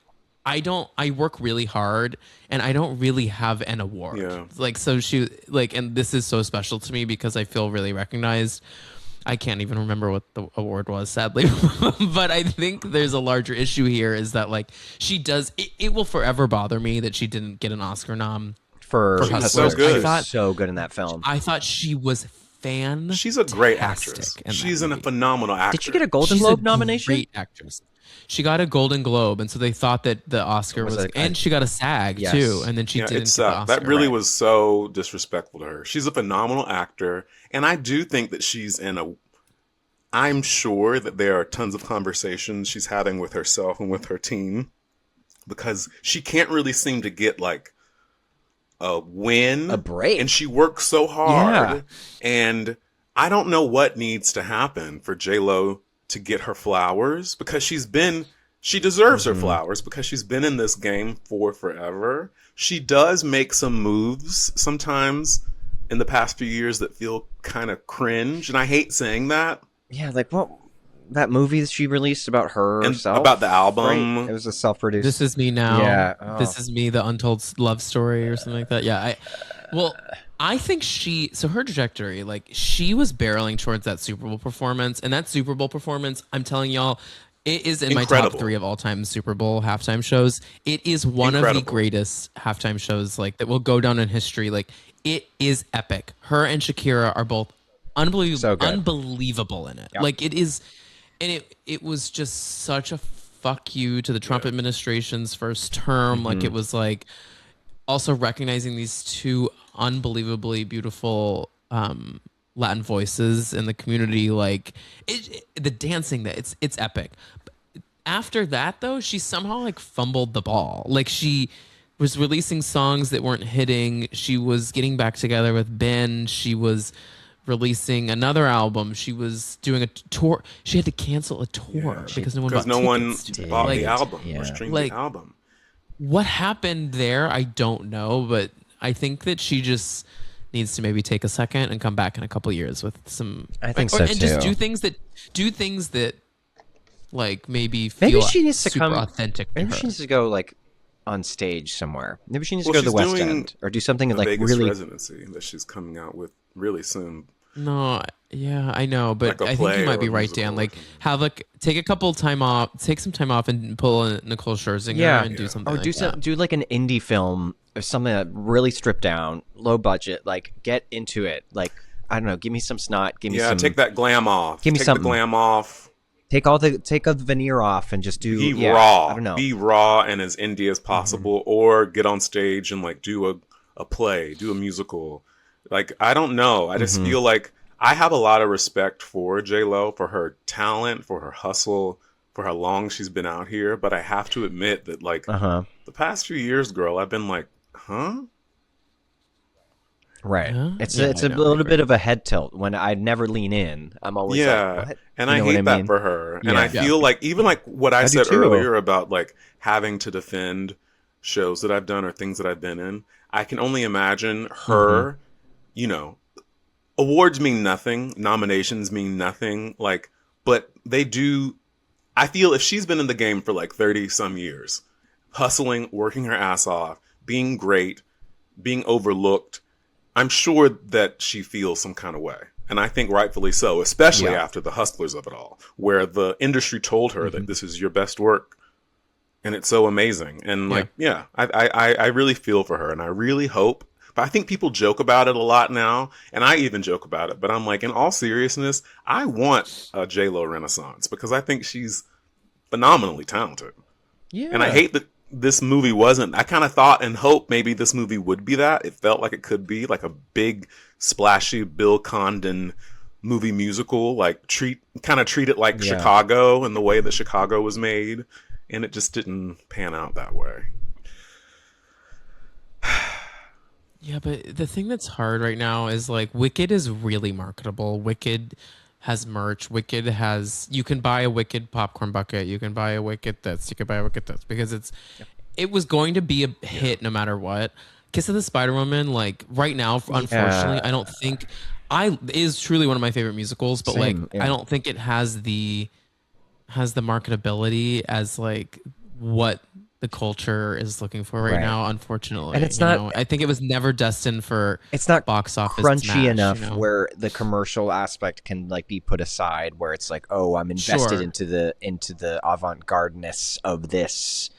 Speaker 3: I work really hard and I don't really have an award.
Speaker 1: Yeah.
Speaker 3: Like, so she like, and this is so special to me because I feel really recognized. I can't even remember what the award was, sadly. But I think there's a larger issue here is that like she does, it will forever bother me that she didn't get an Oscar nom.
Speaker 2: For
Speaker 1: She's
Speaker 2: Hustlers.
Speaker 1: so good.
Speaker 2: She was so good in that film.
Speaker 3: I thought she was fan.
Speaker 1: She's a great actress.
Speaker 3: in that
Speaker 1: She's a
Speaker 3: movie.
Speaker 1: phenomenal actress.
Speaker 2: Did she get a Golden
Speaker 3: She's
Speaker 2: Globe
Speaker 3: a
Speaker 2: nomination?
Speaker 3: Great actress. She got a Golden Globe, and so they thought that the Oscar
Speaker 2: Was
Speaker 3: was,
Speaker 2: it-
Speaker 3: and she got a SAG
Speaker 2: Yes.
Speaker 3: too, and then she
Speaker 1: Yeah,
Speaker 3: didn't
Speaker 1: it
Speaker 3: get the
Speaker 1: sucked.
Speaker 3: Oscar.
Speaker 1: That really
Speaker 3: Right.
Speaker 1: was so disrespectful to her. She's a phenomenal actor, and I do think that she's in a. I'm sure that there are tons of conversations she's having with herself and with her team, because she can't really seem to get like a win,
Speaker 2: A break.
Speaker 1: and she works so hard.
Speaker 2: Yeah.
Speaker 1: And I don't know what needs to happen for J-Lo to get her flowers, because she deserves her flowers because she's been in this game for forever. She does make some moves sometimes in the past few years that feel kind of cringe, and I hate saying that.
Speaker 2: Yeah, like what? That movie that she released about herself?
Speaker 1: about the album.
Speaker 2: Right? It was a self-produced.
Speaker 3: This Is Me Now.
Speaker 2: Yeah. Oh.
Speaker 3: This Is Me, the Untold Love Story or something like that. Yeah. I think her trajectory, like she was barreling towards that Super Bowl performance, and that Super Bowl performance, I'm telling y'all, it is in my top
Speaker 1: Incredible.
Speaker 3: 3 of all time Super Bowl halftime shows. It is one of the
Speaker 1: Incredible.
Speaker 3: greatest halftime shows, like that will go down in history. Like it is epic. Her and Shakira are both unbelievable,
Speaker 2: So good.
Speaker 3: unbelievable in it.
Speaker 2: Yep.
Speaker 3: Like it is, and it was just such a fuck you to the Trump administration's first term. Like it was like also recognizing these 2 unbelievably beautiful Latin voices in the community. Like the dancing, that it's epic. After that though, she somehow like fumbled the ball. Like she was releasing songs that weren't hitting. She was getting back together with Ben. She was releasing another album. She was doing a tour. She had to cancel a tour because no one bought tickets.
Speaker 1: bought
Speaker 3: Like,
Speaker 1: the album or
Speaker 2: yeah.
Speaker 1: streamed
Speaker 3: Like,
Speaker 1: the album.
Speaker 3: what happened there, I don't know, but I think that she just needs to maybe take a second and come back in a couple years with some.
Speaker 2: I think so,
Speaker 3: and just
Speaker 2: too.
Speaker 3: do things that like maybe feel
Speaker 2: Maybe she needs to
Speaker 3: super
Speaker 2: come
Speaker 3: authentic. To
Speaker 2: Maybe
Speaker 3: her.
Speaker 2: she needs to go like on stage somewhere. Maybe she needs to
Speaker 1: Well,
Speaker 2: go to the
Speaker 1: she's
Speaker 2: West
Speaker 1: doing
Speaker 2: End or do something
Speaker 1: The
Speaker 2: like
Speaker 1: Vegas
Speaker 2: really.
Speaker 1: residency that she's coming out with really soon.
Speaker 3: No, yeah, I know, but
Speaker 1: Like a
Speaker 3: I think
Speaker 1: play
Speaker 3: you might
Speaker 1: or
Speaker 3: be
Speaker 1: a
Speaker 3: right,
Speaker 1: musical
Speaker 3: Dan.
Speaker 1: or
Speaker 3: Like,
Speaker 1: something.
Speaker 3: have like take some time off, and pull a Nicole Scherzinger
Speaker 2: Yeah.
Speaker 3: and do something.
Speaker 2: Or
Speaker 3: like
Speaker 2: do
Speaker 3: that.
Speaker 2: do like an indie film or something that really stripped down, low budget. Like get into it. Like I don't know. Give me some snot. Give me
Speaker 1: Yeah,
Speaker 2: some.
Speaker 1: take that glam off.
Speaker 2: Give me
Speaker 1: take
Speaker 2: something.
Speaker 1: the glam off.
Speaker 2: Take a veneer off and just do.
Speaker 1: Be
Speaker 2: yeah,
Speaker 1: raw.
Speaker 2: I don't know.
Speaker 1: Be raw and as indie as possible, or get on stage and like do a play, do a musical. Like I don't know. I just feel like I have a lot of respect for J-Lo, for her talent, for her hustle, for how long she's been out here. But I have to admit that like the past few years, girl, I've been like, huh?
Speaker 2: Right.
Speaker 3: Yeah?
Speaker 2: It's
Speaker 3: Yeah,
Speaker 2: it's
Speaker 3: I
Speaker 2: a
Speaker 3: know, I
Speaker 2: little
Speaker 3: agree.
Speaker 2: bit of a head tilt when I never lean in. I'm always
Speaker 1: Yeah,
Speaker 2: like, what?
Speaker 1: and
Speaker 2: You
Speaker 1: I
Speaker 2: know what
Speaker 1: hate that
Speaker 2: mean?
Speaker 1: for her. And
Speaker 2: Yeah.
Speaker 1: I feel like even like what I
Speaker 2: do
Speaker 1: said
Speaker 2: too.
Speaker 1: earlier about like having to defend shows that I've done or things that I've been in, I can only imagine her, you know, awards mean nothing, nominations mean nothing, like, but they do. I feel if she's been in the game for like 30 some years, hustling, working her ass off, being great, being overlooked, I'm sure that she feels some kind of way. And I think rightfully so, especially
Speaker 2: Yeah.
Speaker 1: after the hustlers of it all, where the industry told her that this is your best work. And it's so amazing. And like, yeah, I really feel for her. And I really hope, but I think people joke about it a lot now. And I even joke about it. But I'm like, in all seriousness, I want a J-Lo renaissance because I think she's phenomenally talented.
Speaker 2: Yeah.
Speaker 1: And I hate that this movie wasn't. I kind of thought and hoped maybe this movie would be that. It felt like it could be like a big, splashy Bill Condon movie musical. Like treat it like
Speaker 2: Yeah.
Speaker 1: Chicago and the way that Chicago was made. And it just didn't pan out that way.
Speaker 3: Yeah, but the thing that's hard right now is like Wicked is really marketable. Wicked has merch. Wicked has, you can buy a Wicked popcorn bucket. You can buy a Wicked this. You can buy a Wicked this because it was going to be a hit no matter what. Kiss of the Spider Woman, like right now, unfortunately, I don't think it is truly one of my favorite musicals, but
Speaker 2: Same,
Speaker 3: like
Speaker 2: yeah.
Speaker 3: I don't think it has the marketability as like what the culture is looking for right
Speaker 2: Right.
Speaker 3: now, unfortunately.
Speaker 2: And it's
Speaker 3: you
Speaker 2: not-
Speaker 3: know? I think it was never destined for
Speaker 2: It's not
Speaker 3: box office
Speaker 2: crunchy
Speaker 3: smash,
Speaker 2: enough
Speaker 3: you know?
Speaker 2: where the commercial aspect can like be put aside where it's like, oh, I'm invested
Speaker 3: Sure.
Speaker 2: into the avant-gardeness of this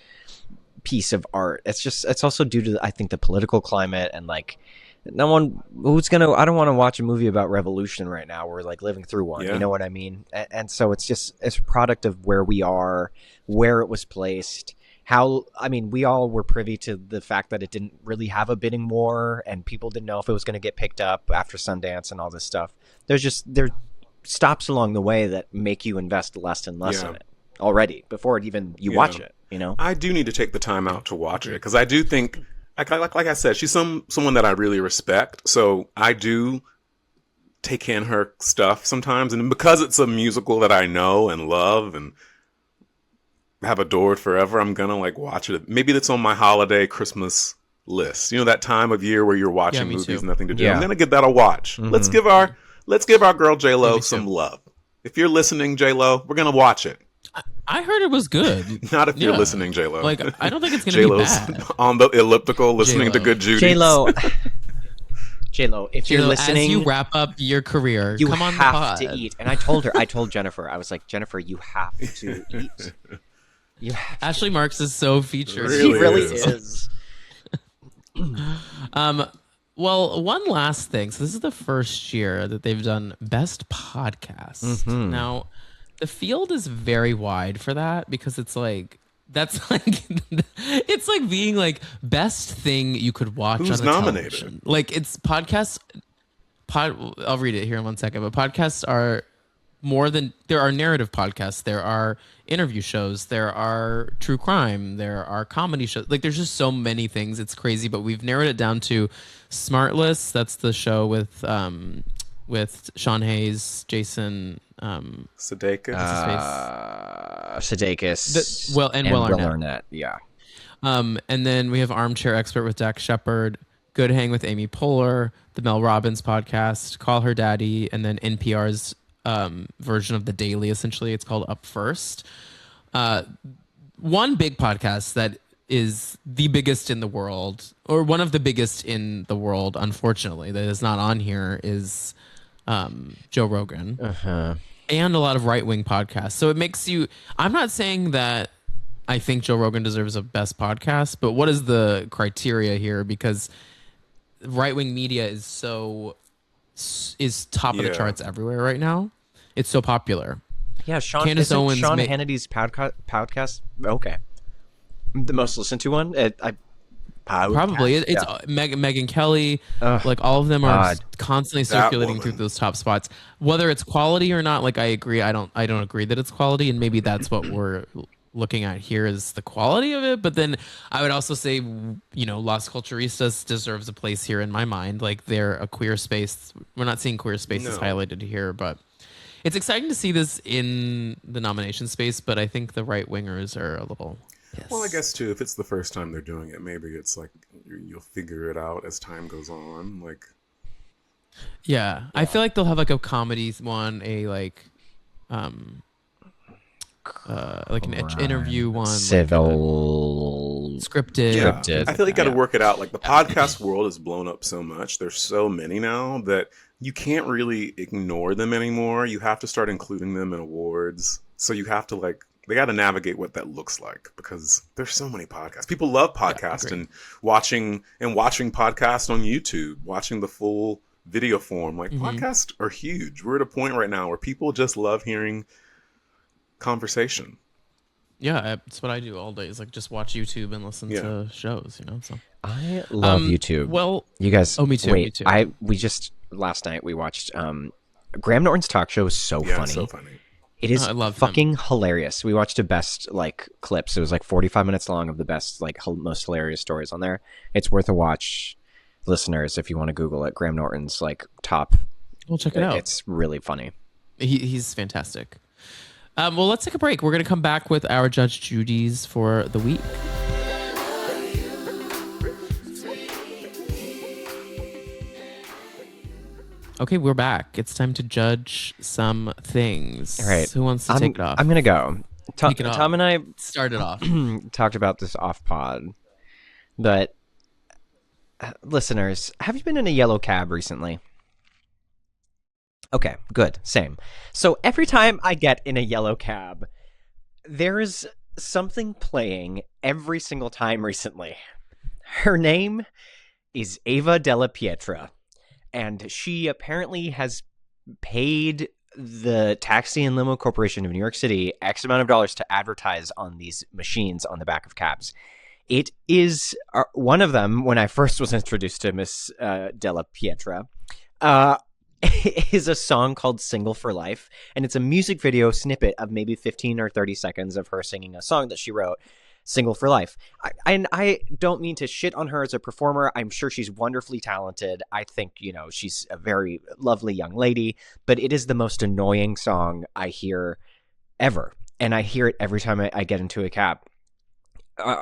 Speaker 2: piece of art. It's also due to I think the political climate and like I don't want to watch a movie about revolution right now. We're like living through one.
Speaker 1: Yeah.
Speaker 2: You know what I mean? And so it's a product of where we are, where it was placed. We all were privy to the fact that it didn't really have a bidding war and people didn't know if it was going to get picked up after Sundance and all this stuff. There stops along the way that make you invest less and less
Speaker 1: Yeah.
Speaker 2: in it already before it even you
Speaker 1: Yeah.
Speaker 2: watch it, you know?
Speaker 1: I do need to take the time out to watch it because I do think, like I said, she's someone that I really respect. So I do take in her stuff sometimes, and because it's a musical that I know and love and have adored forever, I'm gonna like watch it. Maybe that's on my holiday Christmas list. You know, that time of year where you're watching
Speaker 3: me
Speaker 1: movies,
Speaker 3: too.
Speaker 1: nothing to do.
Speaker 2: Yeah.
Speaker 1: I'm gonna give that a watch.
Speaker 2: Mhm.
Speaker 1: Let's give our girl J-Lo
Speaker 3: me
Speaker 1: some
Speaker 3: too.
Speaker 1: love. If you're listening, J-Lo, we're gonna watch it.
Speaker 3: I heard it was good.
Speaker 1: Not if you're
Speaker 3: Yeah.
Speaker 1: listening, J-Lo.
Speaker 3: Like I don't think it's gonna be
Speaker 1: J-Lo's
Speaker 3: bad.
Speaker 1: on the elliptical listening to
Speaker 3: J-Lo.
Speaker 1: Good Judy.
Speaker 2: J-Lo J-Lo, if you're
Speaker 3: Jill,
Speaker 2: listening,
Speaker 3: as you wrap up your career,
Speaker 2: you
Speaker 3: come on the
Speaker 2: have
Speaker 3: pod.
Speaker 2: to eat. And I told Jennifer, I was like, Jennifer, you have to eat. You have
Speaker 3: Ashley Marks is so featured.
Speaker 1: Really
Speaker 2: She really
Speaker 1: is.
Speaker 2: is.
Speaker 3: Well, one last thing. So this is the first year that they've done Best Podcast.
Speaker 2: Mm-hmm.
Speaker 3: Now, the field is very wide for that because it's like that's like it's like being like best thing you could watch
Speaker 1: Who's
Speaker 3: on a
Speaker 1: nominated?
Speaker 3: television. Like it's podcasts. I'll read it here in 1 second. But podcasts are more than there are narrative podcasts. There are interview shows. There are true crime. There are comedy shows. Like there's just so many things. It's crazy. But we've narrowed it down to Smartless. That's the show with Sean Hayes, Jason.
Speaker 1: Sudeikis.
Speaker 2: Sudeikis.
Speaker 3: And Will Arnett.
Speaker 2: Arnett. Yeah.
Speaker 3: And then we have Armchair Expert with Dak Shepard, Good Hang with Amy Poehler, the Mel Robbins podcast, Call Her Daddy, and then NPR's version of The Daily, essentially. It's called Up First. One big podcast that is the biggest in the world, or one of the biggest in the world, unfortunately, that is not on here is Joe Rogan.
Speaker 2: Uh-huh.
Speaker 3: And a lot of right-wing podcasts. So it makes you... I'm not saying that I think Joe Rogan deserves a best podcast, but what is the criteria here? Because right-wing media is top of the
Speaker 1: Yeah.
Speaker 3: charts everywhere right now. It's so popular.
Speaker 2: Yeah, Sean
Speaker 3: Owens
Speaker 2: Hannity's podcast. Okay, the most listened to one.
Speaker 3: Probably. It's
Speaker 2: yeah.
Speaker 3: Megyn Kelly.
Speaker 2: Ugh,
Speaker 3: Like all of them are
Speaker 2: God.
Speaker 3: constantly
Speaker 1: That
Speaker 3: circulating
Speaker 1: woman.
Speaker 3: through those top spots. Whether it's quality or not, like I agree. I don't agree that it's quality, and maybe that's what we're looking at here is the quality of it. But then I would also say, Las Culturistas deserves a place here in my mind. Like they're a queer space. We're not seeing queer spaces
Speaker 1: No.
Speaker 3: highlighted here, but it's exciting to see this in the nomination space. But I think the right wingers are a little pissed.
Speaker 1: Well, I guess too, if it's the first time they're doing it, maybe it's like you'll figure it out as time goes on. Like,
Speaker 3: Yeah, I feel like they'll have like a comedy one, a like an interview one,
Speaker 2: Civil.
Speaker 3: like scripted.
Speaker 1: yeah,
Speaker 2: Scripted.
Speaker 1: I feel like you got to
Speaker 3: Yeah.
Speaker 1: work it out. Like the podcast world has blown up so much. There's so many now that you can't really ignore them anymore. You have to start including them in awards. So you have to they got to navigate what that looks like because there's so many podcasts. People love podcasts
Speaker 3: agreed.
Speaker 1: and watching podcasts on YouTube, watching the full video form. Like podcasts are huge. We're at a point right now where people just love hearing conversation.
Speaker 3: Yeah, that's what I do all day. Is like just watch YouTube and listen
Speaker 1: Yeah.
Speaker 3: to shows. So
Speaker 2: I love YouTube.
Speaker 3: Well,
Speaker 2: You guys.
Speaker 3: Oh, me too,
Speaker 2: Wait,
Speaker 3: me too.
Speaker 2: we just last night we watched Graham Norton's talk show is so
Speaker 1: Yeah,
Speaker 2: funny.
Speaker 1: so funny.
Speaker 2: It is
Speaker 3: I love him.
Speaker 2: fucking hilarious. We watched a best clips. It was 45 minutes long of the best most hilarious stories on there. It's worth a watch, listeners, if you want to Google it. Graham Norton's top.
Speaker 3: we'll check it out.
Speaker 2: It's really funny.
Speaker 3: He's fantastic. Well, let's take a break. We're gonna come back with our Judge Judy's for the week. Okay, we're back. It's time to judge some things.
Speaker 2: All right.
Speaker 3: Who wants to take it off?
Speaker 2: I'm gonna go.
Speaker 3: Take it off.
Speaker 2: Tom and I
Speaker 3: Start it off.
Speaker 2: talked about this off pod, but listeners, have you been in a yellow cab recently? Okay, good. Same. So every time I get in a yellow cab, there's something playing every single time recently. Her name is Ava Della Pietra, and she apparently has paid the Taxi and Limo Corporation of New York City X amount of dollars to advertise on these machines on the back of cabs. It is one of them, when I first was introduced to Miss Della Pietra, is a song called Single for Life, and it's a music video snippet of maybe 15 or 30 seconds of her singing a song that she wrote, Single for Life. I don't mean to shit on her as a performer. I'm sure she's wonderfully talented. I think, she's a very lovely young lady, but it is the most annoying song I hear ever, and I hear it every time I get into a cab.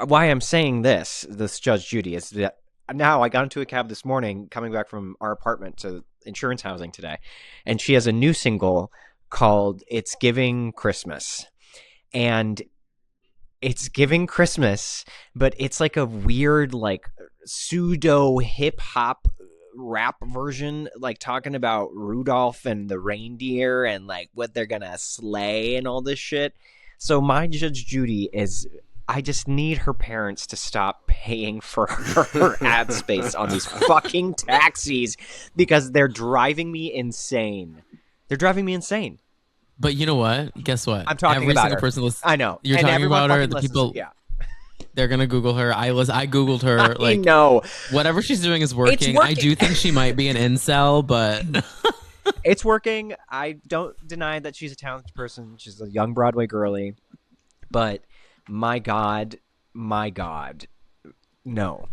Speaker 2: Why I'm saying this Judge Judy, is that now I got into a cab this morning coming back from our apartment to insurance housing today, and she has a new single called It's Giving Christmas. And it's giving Christmas, but it's like a weird, pseudo hip hop rap version, like talking about Rudolph and the reindeer and like what they're gonna slay and all this shit. So my Judge Judy is, I just need her parents to stop paying for her ad space on these fucking taxis because they're driving me insane. They're driving me insane.
Speaker 3: But you know what? Guess what?
Speaker 2: I'm talking
Speaker 3: Every
Speaker 2: about
Speaker 3: single
Speaker 2: her.
Speaker 3: person listens.
Speaker 2: I know.
Speaker 3: You're
Speaker 2: And
Speaker 3: talking
Speaker 2: everyone
Speaker 3: about her.
Speaker 2: fucking
Speaker 3: The
Speaker 2: listens.
Speaker 3: people,
Speaker 2: Yeah.
Speaker 3: they're gonna Google her. I googled her.
Speaker 2: I
Speaker 3: Like,
Speaker 2: know.
Speaker 3: whatever she's doing is working. I do think she might be an incel, but
Speaker 2: It's working. I don't deny that she's a talented person. She's a young Broadway girly. But my God, no.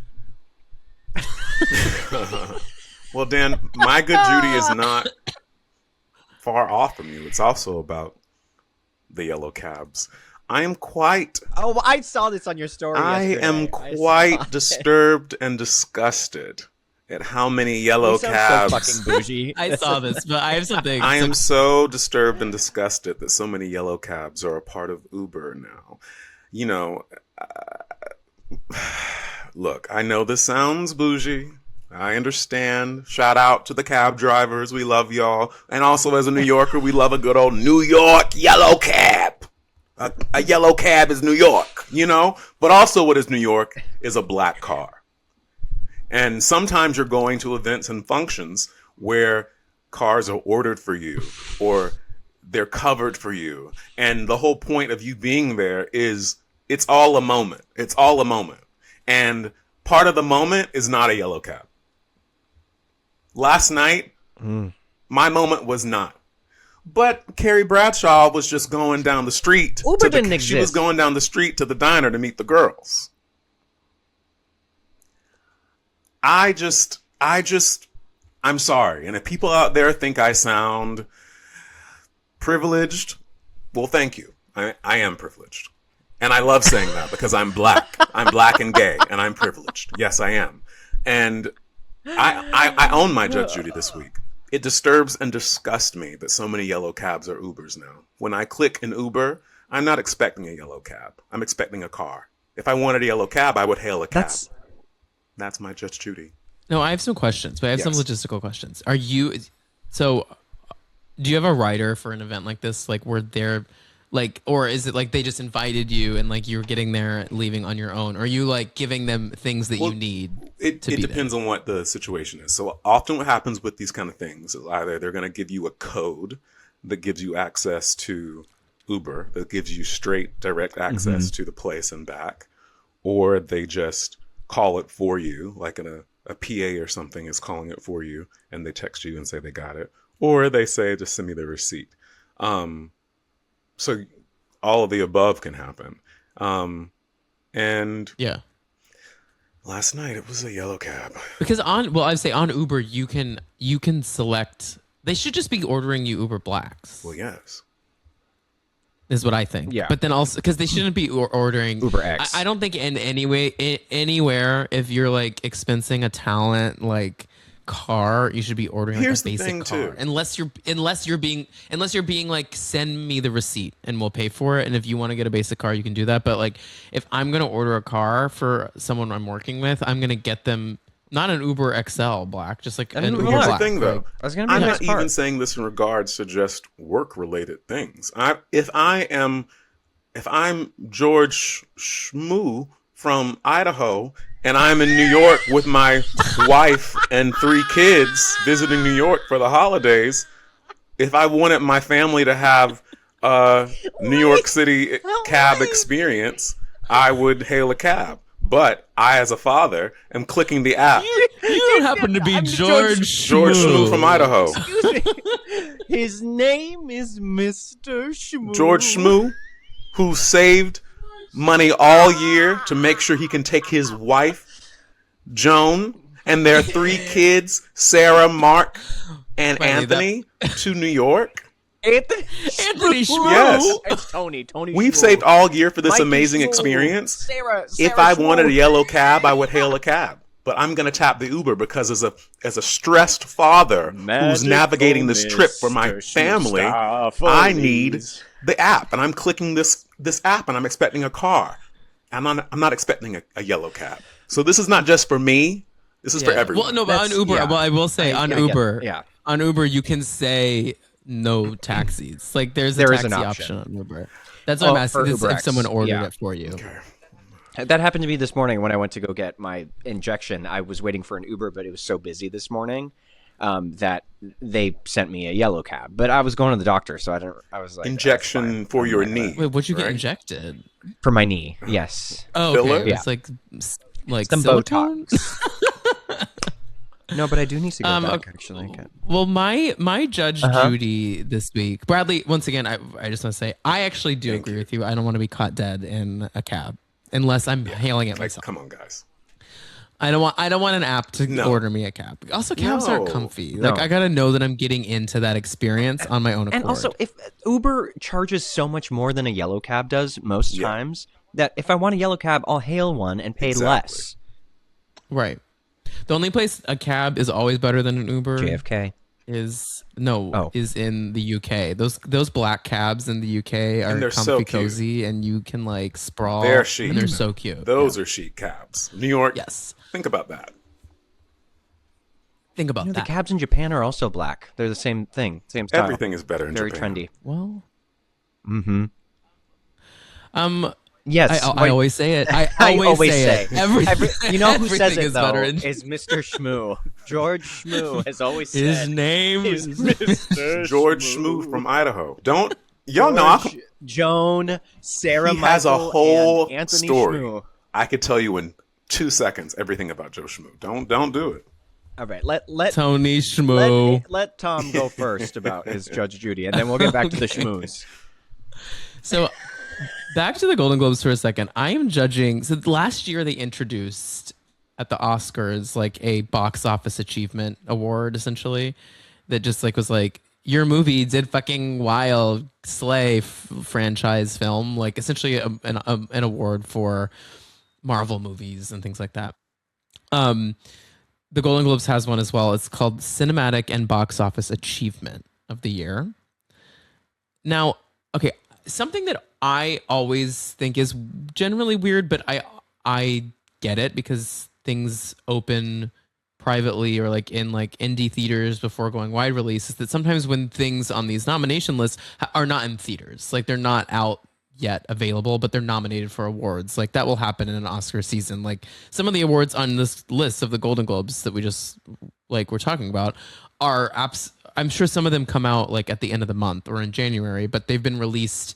Speaker 1: Well, Dan, My Good Judy is not far off from you. It's also about the yellow cabs. I am quite
Speaker 2: Oh, I saw this on your story yesterday.
Speaker 1: I am
Speaker 2: I
Speaker 1: quite
Speaker 2: saw it.
Speaker 1: disturbed and disgusted at how many yellow
Speaker 2: You sound
Speaker 1: cabs.
Speaker 2: so fucking bougie.
Speaker 3: I saw this. But I have something.
Speaker 1: I am so disturbed and disgusted that so many yellow cabs are a part of Uber now. You know, look, I know this sounds bougie. I understand. Shout out to the cab drivers. We love y'all. And also, as a New Yorker, we love a good old New York yellow cab. A yellow cab is New York, you know? But also, what is New York is a black car. And sometimes you're going to events and functions where cars are ordered for you or they're covered for you. And the whole point of you being there is it's all a moment. It's all a moment. And part of the moment is not a yellow cab. Last night, my moment was not. But Carrie Bradshaw was just going down the street.
Speaker 2: Uber didn't
Speaker 1: She was
Speaker 2: exist.
Speaker 1: going down the street to the diner to meet the girls. I'm sorry. And if people out there think I sound privileged, well, thank you. I am privileged. And I love saying that because I'm black. I'm black and gay, and I'm privileged. Yes, I am. And I own my Judge Judy this week. It disturbs and disgusts me that so many yellow cabs are Ubers now. When I click an Uber, I'm not expecting a yellow cab. I'm expecting a car. If I wanted a yellow cab, I would hail a cab. That's my Judge Judy.
Speaker 3: No, I have some questions, but I have some
Speaker 1: Yes.
Speaker 3: logistical questions. Do you have a rider for an event like this? Like, were there, like, or is it like they just invited you and like you're getting there, leaving on your own? Or are you like giving them things that you need?
Speaker 1: It depends on what the situation is. So often what happens with these kind of things is either they're going to give you a code that gives you access to Uber, that gives you straight direct access to the place and back, or they just call it for you, like a PA or something is calling it for you, and they text you and say they got it, or they say just send me the receipt. So all of the above can happen. And
Speaker 3: Yeah.
Speaker 1: last night it was a yellow cab.
Speaker 3: Because I'd say on Uber you can select. They should just be ordering you Uber Blacks.
Speaker 1: Well, yes.
Speaker 3: Is what I think.
Speaker 2: Yeah.
Speaker 3: But then also because they shouldn't be ordering
Speaker 2: Uber X.
Speaker 3: I don't think in any way anywhere if you're like expensing a talent like car, you should be ordering like
Speaker 1: Here's
Speaker 3: a
Speaker 1: the
Speaker 3: basic
Speaker 1: thing,
Speaker 3: car.
Speaker 1: too.
Speaker 3: Unless you're being like send me the receipt and we'll pay for it. And if you want to get a basic car, you can do that. But like if I'm gonna order a car for someone I'm working with, I'm gonna get them not an Uber XL black, just like an
Speaker 2: Uber
Speaker 3: Uber
Speaker 1: Here's
Speaker 3: Black.
Speaker 1: the thing, though.
Speaker 3: Like,
Speaker 2: I was gonna be
Speaker 1: I'm
Speaker 2: a
Speaker 1: not
Speaker 2: nice part.
Speaker 1: even saying this in regards to just work-related things. If I'm George Schmoo from Idaho and I'm in New York with my wife and 3 kids visiting New York for the holidays, if I wanted my family to have a New York City cab experience, I would hail a cab. But I, as a father, am clicking the app.
Speaker 3: you don't happen to be
Speaker 2: I'm
Speaker 3: George
Speaker 1: George Schmoo from Idaho.
Speaker 2: Excuse me. His name is Mr. Shmoo.
Speaker 1: George Schmoo, who saved money all year to make sure he can take his wife, Joan, and their 3 kids, Sarah, Mark, and
Speaker 3: Finally,
Speaker 1: Anthony, to New York.
Speaker 2: Anthony
Speaker 3: Shmoo.
Speaker 1: Yes.
Speaker 2: It's Tony.
Speaker 1: We've
Speaker 2: Shmoo.
Speaker 1: saved all year for this
Speaker 2: Mikey
Speaker 1: amazing
Speaker 2: Shmoo.
Speaker 1: experience.
Speaker 2: Sarah
Speaker 1: If I
Speaker 2: Shmoo.
Speaker 1: wanted a yellow cab, I would hail a cab. But I'm going to tap the Uber because as a stressed father who's navigating this trip for my family, I need the app. And I'm clicking this app and I'm expecting a car. I'm not expecting a yellow cab. So this is not just for me. This is for everyone.
Speaker 3: Well, no, but on
Speaker 2: That's-
Speaker 3: Uber,
Speaker 2: yeah.
Speaker 3: well, I will say
Speaker 2: I get
Speaker 3: Uber,
Speaker 2: it. Yeah.
Speaker 3: on Uber, you can say no taxis. Like there's a
Speaker 2: There is
Speaker 3: taxi
Speaker 2: an
Speaker 3: option
Speaker 2: option.
Speaker 3: on Uber. That's what I'm asking.
Speaker 2: for
Speaker 3: This is
Speaker 2: UberX,
Speaker 3: if someone ordered
Speaker 2: yeah.
Speaker 3: it for you.
Speaker 1: Okay.
Speaker 2: That happened to me this morning when I went to go get my injection. I was waiting for an Uber, but it was so busy this morning that they sent me a yellow cab. But I was going to the doctor, so I was like,
Speaker 1: Injection for your knee.
Speaker 3: Wait, what'd you get
Speaker 1: right?
Speaker 3: injected?
Speaker 2: for my knee. Yes.
Speaker 3: Oh,
Speaker 1: Filler?
Speaker 3: okay.
Speaker 2: Yeah.
Speaker 3: It's like
Speaker 2: Some
Speaker 3: silicone?
Speaker 2: Botox. No, but I do need to go back,
Speaker 3: okay.
Speaker 2: actually. Okay.
Speaker 3: Well, my Judge Judy this week, Bradley. Once again, I just want to say I actually do agree with you. I don't want to be caught dead in a cab unless I'm hailing it
Speaker 1: Like,
Speaker 3: myself.
Speaker 1: come on, guys.
Speaker 3: I don't want an app to order me a cab. Also, cabs aren't
Speaker 1: No.
Speaker 3: comfy. Like
Speaker 2: No.
Speaker 3: I gotta know that I'm getting into that experience on my own accord.
Speaker 2: And also, if Uber charges so much more than a yellow cab does most times, that if I want a yellow cab, I'll hail one and pay less.
Speaker 3: right, the only place a cab is always better than an Uber
Speaker 2: JFK.
Speaker 3: is in the UK. Those black cabs in the UK are
Speaker 1: they're
Speaker 3: comfy,
Speaker 1: so cute.
Speaker 3: cozy, and you can like sprawl.
Speaker 1: They're chic.
Speaker 3: and they're so cute.
Speaker 1: Those are chic cabs. New York.
Speaker 3: Yes.
Speaker 1: Think about that.
Speaker 3: Think about
Speaker 2: The
Speaker 3: that.
Speaker 2: cabs in Japan are also black. They're the same thing, same style.
Speaker 1: Everything is better in
Speaker 2: Very
Speaker 1: Japan.
Speaker 2: trendy.
Speaker 3: Well,
Speaker 2: Yes,
Speaker 3: I always say it. I
Speaker 2: I
Speaker 3: always say it.
Speaker 2: you know who says
Speaker 3: everything
Speaker 2: it
Speaker 3: is
Speaker 2: though
Speaker 3: better in-
Speaker 2: is Mr. Schmoo. George Schmoo has always said
Speaker 3: His name
Speaker 2: is
Speaker 3: is
Speaker 2: Mr.
Speaker 1: George Schmoo from Idaho. Don't y'all know? I'll,
Speaker 2: Joan, Sarah,
Speaker 1: he has a
Speaker 2: Michael,
Speaker 1: whole
Speaker 2: and Anthony
Speaker 1: story.
Speaker 2: Schmoo.
Speaker 1: I could tell you in 2 seconds everything about Joe Schmoo. Don't do it.
Speaker 2: All right, let
Speaker 3: Tony Schmoo.
Speaker 2: let Tom go first about his Judge Judy, and then we'll get back to the schmoos.
Speaker 3: So back to the Golden Globes for a second. I am judging. So last year they introduced at the Oscars like a box office achievement award, essentially, that just like was like your movie did fucking wild slay franchise film, like essentially an award for Marvel movies and things like that. The Golden Globes has one as well. It's called Cinematic and Box Office Achievement of the Year. Now, okay, something that I always think is generally weird, but I get it because things open privately or like in like indie theaters before going wide release, is that sometimes when things on these nomination lists are not in theaters, like they're not out yet available, but they're nominated for awards. Like that will happen in an Oscar season. Like some of the awards on this list of the Golden Globes that we just like we're talking about are apps. I'm sure some of them come out like at the end of the month or in January, but they've been released.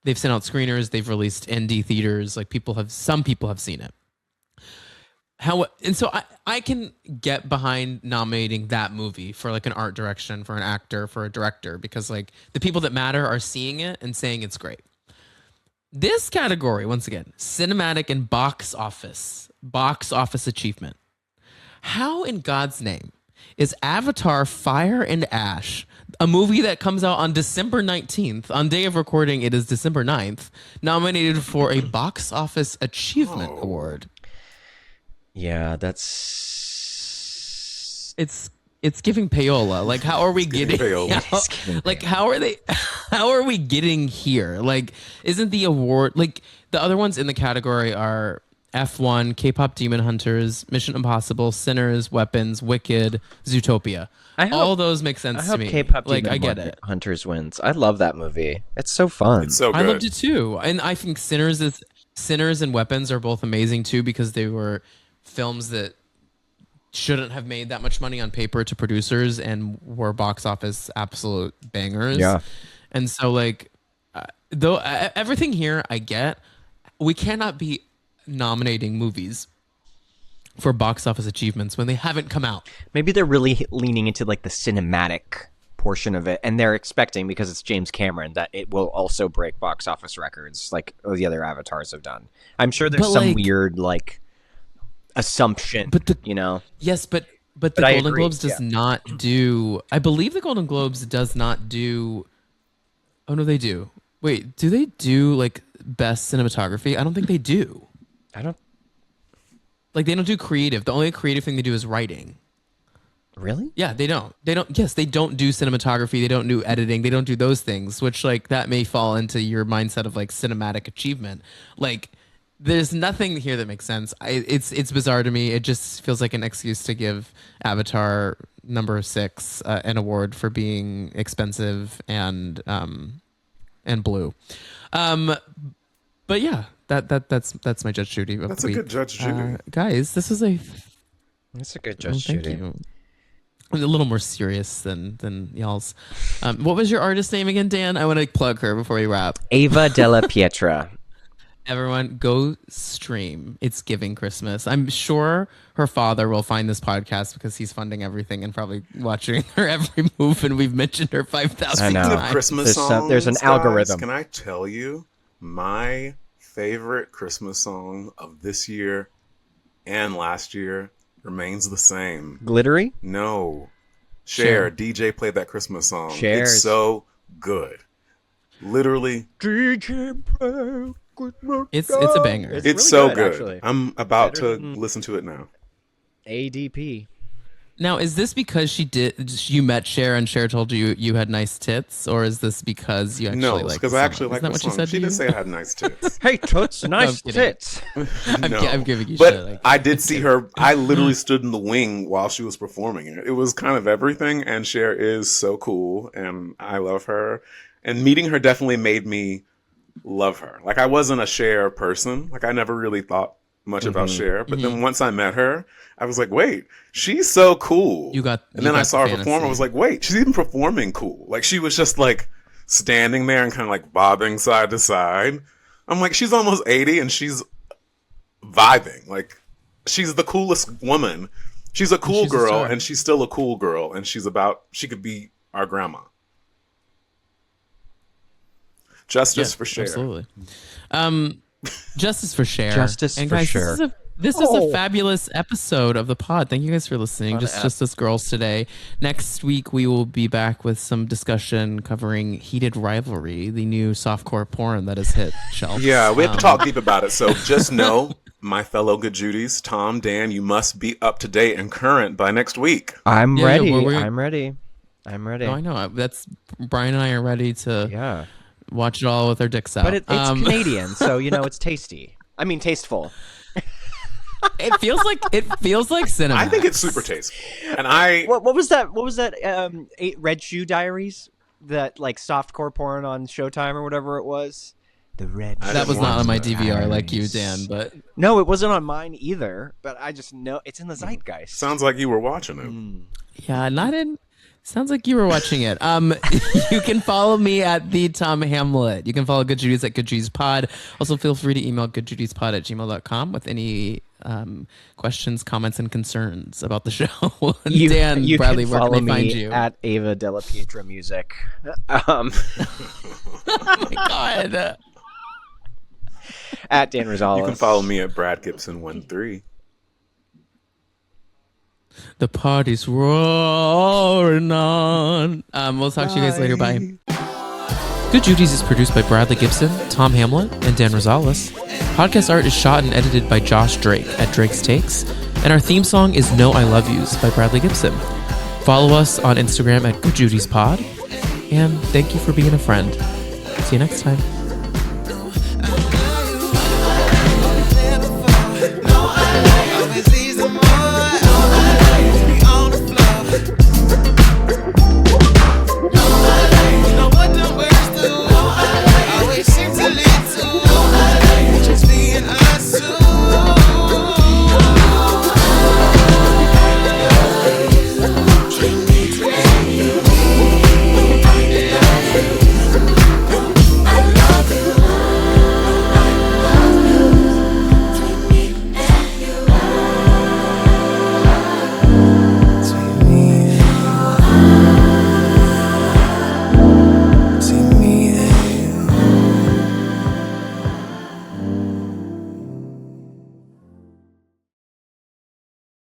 Speaker 3: They've sent out screeners. They've released indie theaters. Like some people have seen it. And so I can get behind nominating that movie for like an art direction, for an actor, for a director, because like the people that matter are seeing it and saying it's great. This category, once again, cinematic and box office achievement. How in God's name is Avatar Fire and Ash, a movie that comes out on December 19th, on day of recording it is December 9th, nominated for a box office achievement award?
Speaker 2: Yeah, that's
Speaker 3: It's giving payola. Like, how are we getting?
Speaker 1: payola.
Speaker 3: How are we getting here? Like, isn't the award like the other ones in the category are F1, K-pop Demon Hunters, Mission Impossible, Sinners, Weapons, Wicked, Zootopia. All those make sense
Speaker 2: I
Speaker 3: to
Speaker 2: hope
Speaker 3: me.
Speaker 2: K-pop
Speaker 3: like,
Speaker 2: Demon
Speaker 3: I get it.
Speaker 2: Hunters wins. I love that movie. It's so fun.
Speaker 1: It's so good.
Speaker 3: I loved it too, and I think Sinners and Weapons are both amazing too because they were films that shouldn't have made that much money on paper to producers and were box office absolute bangers.
Speaker 2: Yeah.
Speaker 3: And so like though everything here I get, we cannot be nominating movies for box office achievements when they haven't come out.
Speaker 2: Maybe they're really leaning into like the cinematic portion of it, and they're expecting, because it's James Cameron, that it will also break box office records like the other Avatars have done. I'm sure there's some weird like assumption,
Speaker 3: but
Speaker 2: you know.
Speaker 3: Yes, but the
Speaker 2: I
Speaker 3: Golden
Speaker 2: agree,
Speaker 3: Globes does not do. I believe the Golden Globes does not do. Oh no, they do. Wait, do they do like best cinematography? I don't think they do.
Speaker 2: I don't
Speaker 3: Like they don't do creative. The only creative thing they do is writing.
Speaker 2: really.
Speaker 3: Yeah, they don't. They don't. Yes, they don't do cinematography. They don't do editing. They don't do those things. Which like that may fall into your mindset of like cinematic achievement. Like There's nothing here that makes sense. It's bizarre to me. It just feels like an excuse to give Avatar number 6 an award for being expensive and blue. But yeah, that's my Judge Judy.
Speaker 1: That's a good Judge Judy.
Speaker 3: Guys, this is a
Speaker 2: That's a good Judge
Speaker 3: thank
Speaker 2: Judy.
Speaker 3: you. A little more serious than y'all's. What was your artist name again, Dan? I want to plug her before we wrap.
Speaker 2: Ava Della Pietra.
Speaker 3: Everyone, go stream. It's giving Christmas. I'm sure her father will find this podcast because he's funding everything and probably watching her every move. And we've mentioned her 5,000
Speaker 2: I know.
Speaker 3: times.
Speaker 1: Speaking of Christmas
Speaker 2: There's
Speaker 1: songs,
Speaker 2: there's an
Speaker 1: guys,
Speaker 2: algorithm.
Speaker 1: can I tell you my favorite Christmas song of this year and last year remains the same?
Speaker 2: Glittery?
Speaker 1: No.
Speaker 3: Cher.
Speaker 1: DJ played that Christmas song.
Speaker 2: Cher's.
Speaker 1: It's so good. Literally,
Speaker 3: It's a banger.
Speaker 2: It's
Speaker 1: it's
Speaker 2: really
Speaker 1: so
Speaker 2: good,
Speaker 1: good.
Speaker 2: actually.
Speaker 1: I'm about
Speaker 2: Better
Speaker 1: to listen to it now.
Speaker 2: ADP.
Speaker 3: Now, is this because you met Cher and Cher told you had nice tits, or is this because you actually
Speaker 1: No,
Speaker 3: like?
Speaker 1: because I actually like
Speaker 3: Isn't that
Speaker 1: the
Speaker 3: what she
Speaker 1: song.
Speaker 3: said?
Speaker 1: She
Speaker 3: to
Speaker 1: did
Speaker 3: you?
Speaker 1: say I had nice tits.
Speaker 2: Hey, toots, nice
Speaker 3: kidding.
Speaker 2: tits.
Speaker 3: I'm giving you
Speaker 1: But
Speaker 3: shit. Like,
Speaker 1: I did see her. I literally stood in the wing while she was performing it. It was kind of everything, and Cher is so cool, and I love her. And meeting her definitely made me love her. Like, I wasn't a Cher person. Like, I never really thought much about Cher. But then once I met her, I was like, wait, she's so cool.
Speaker 3: You got-
Speaker 1: And
Speaker 3: you
Speaker 1: then I
Speaker 3: got
Speaker 1: saw
Speaker 3: the
Speaker 1: her perform. I
Speaker 3: fantasy.
Speaker 1: was like, wait, she's even performing cool. Like, she was just like standing there and kind of like bobbing side to side. I'm like, she's almost 80 and she's vibing. Like, she's the coolest woman. She's a cool
Speaker 3: she's a
Speaker 1: girl,
Speaker 3: star.
Speaker 1: and she's still a cool girl, and she could be our grandma. Justice for Cher.
Speaker 3: Absolutely. Justice for Cher.
Speaker 2: Justice
Speaker 3: and
Speaker 2: for
Speaker 3: guys,
Speaker 2: Cher.
Speaker 3: This is a fabulous episode of the pod. Thank you guys for listening.
Speaker 2: Fun
Speaker 3: Just us girls today. Next week we will be back with some discussion covering Heated Rivalry, the new softcore porn that has hit shelves.
Speaker 1: Yeah, we have to talk deep about it. So just know, my fellow good Judys, Tom, Dan, you must be up to date and current by next week.
Speaker 2: I'm
Speaker 3: Yeah,
Speaker 2: ready.
Speaker 3: we're-
Speaker 2: I'm ready. I'm ready.
Speaker 3: No, I know. That's Brian and I are ready to
Speaker 2: Yeah.
Speaker 3: watch it all with our dicks out.
Speaker 2: But it's Canadian, so, it's tasty. I mean, tasteful.
Speaker 3: it feels like cinema.
Speaker 1: I think it's super tasteful. And
Speaker 2: What was that? What was that? Red Shoe Diaries? That, like, softcore porn on Showtime or whatever it was? The Red
Speaker 1: I
Speaker 3: that
Speaker 1: didn't
Speaker 3: was not
Speaker 1: watch
Speaker 3: on my
Speaker 1: that.
Speaker 3: DVR like you, Dan. But
Speaker 2: No, it wasn't on mine either, but I just know it's in the zeitgeist.
Speaker 1: sounds like you were watching it.
Speaker 3: yeah, not in. Sounds like you were watching it. You can follow me at the Tom Hamlet. You can follow Good Judy's at Good Judy's Pod. Also, feel free to email goodjudyspod@gmail.com with any questions, comments, and concerns about the show. Dan,
Speaker 2: you
Speaker 3: Bradley,
Speaker 2: can
Speaker 3: where
Speaker 2: follow
Speaker 3: can they find
Speaker 2: me
Speaker 3: you?
Speaker 2: at Ava Della Pietra Music.
Speaker 3: Oh my God.
Speaker 2: At Dan Rosales.
Speaker 1: You can follow me at Brad Gibson 13.
Speaker 3: The party's roaring on. We'll talk to you guys later. Bye. Good Judy's is produced by Bradley Gibson, Tom Hamlet, and Dan Rosales. Podcast art is shot and edited by Josh Drake at Drake's Takes. And our theme song is No I Love Yous by Bradley Gibson. Follow us on Instagram at Good Judy's Pod. And thank you for being a friend. See you next time.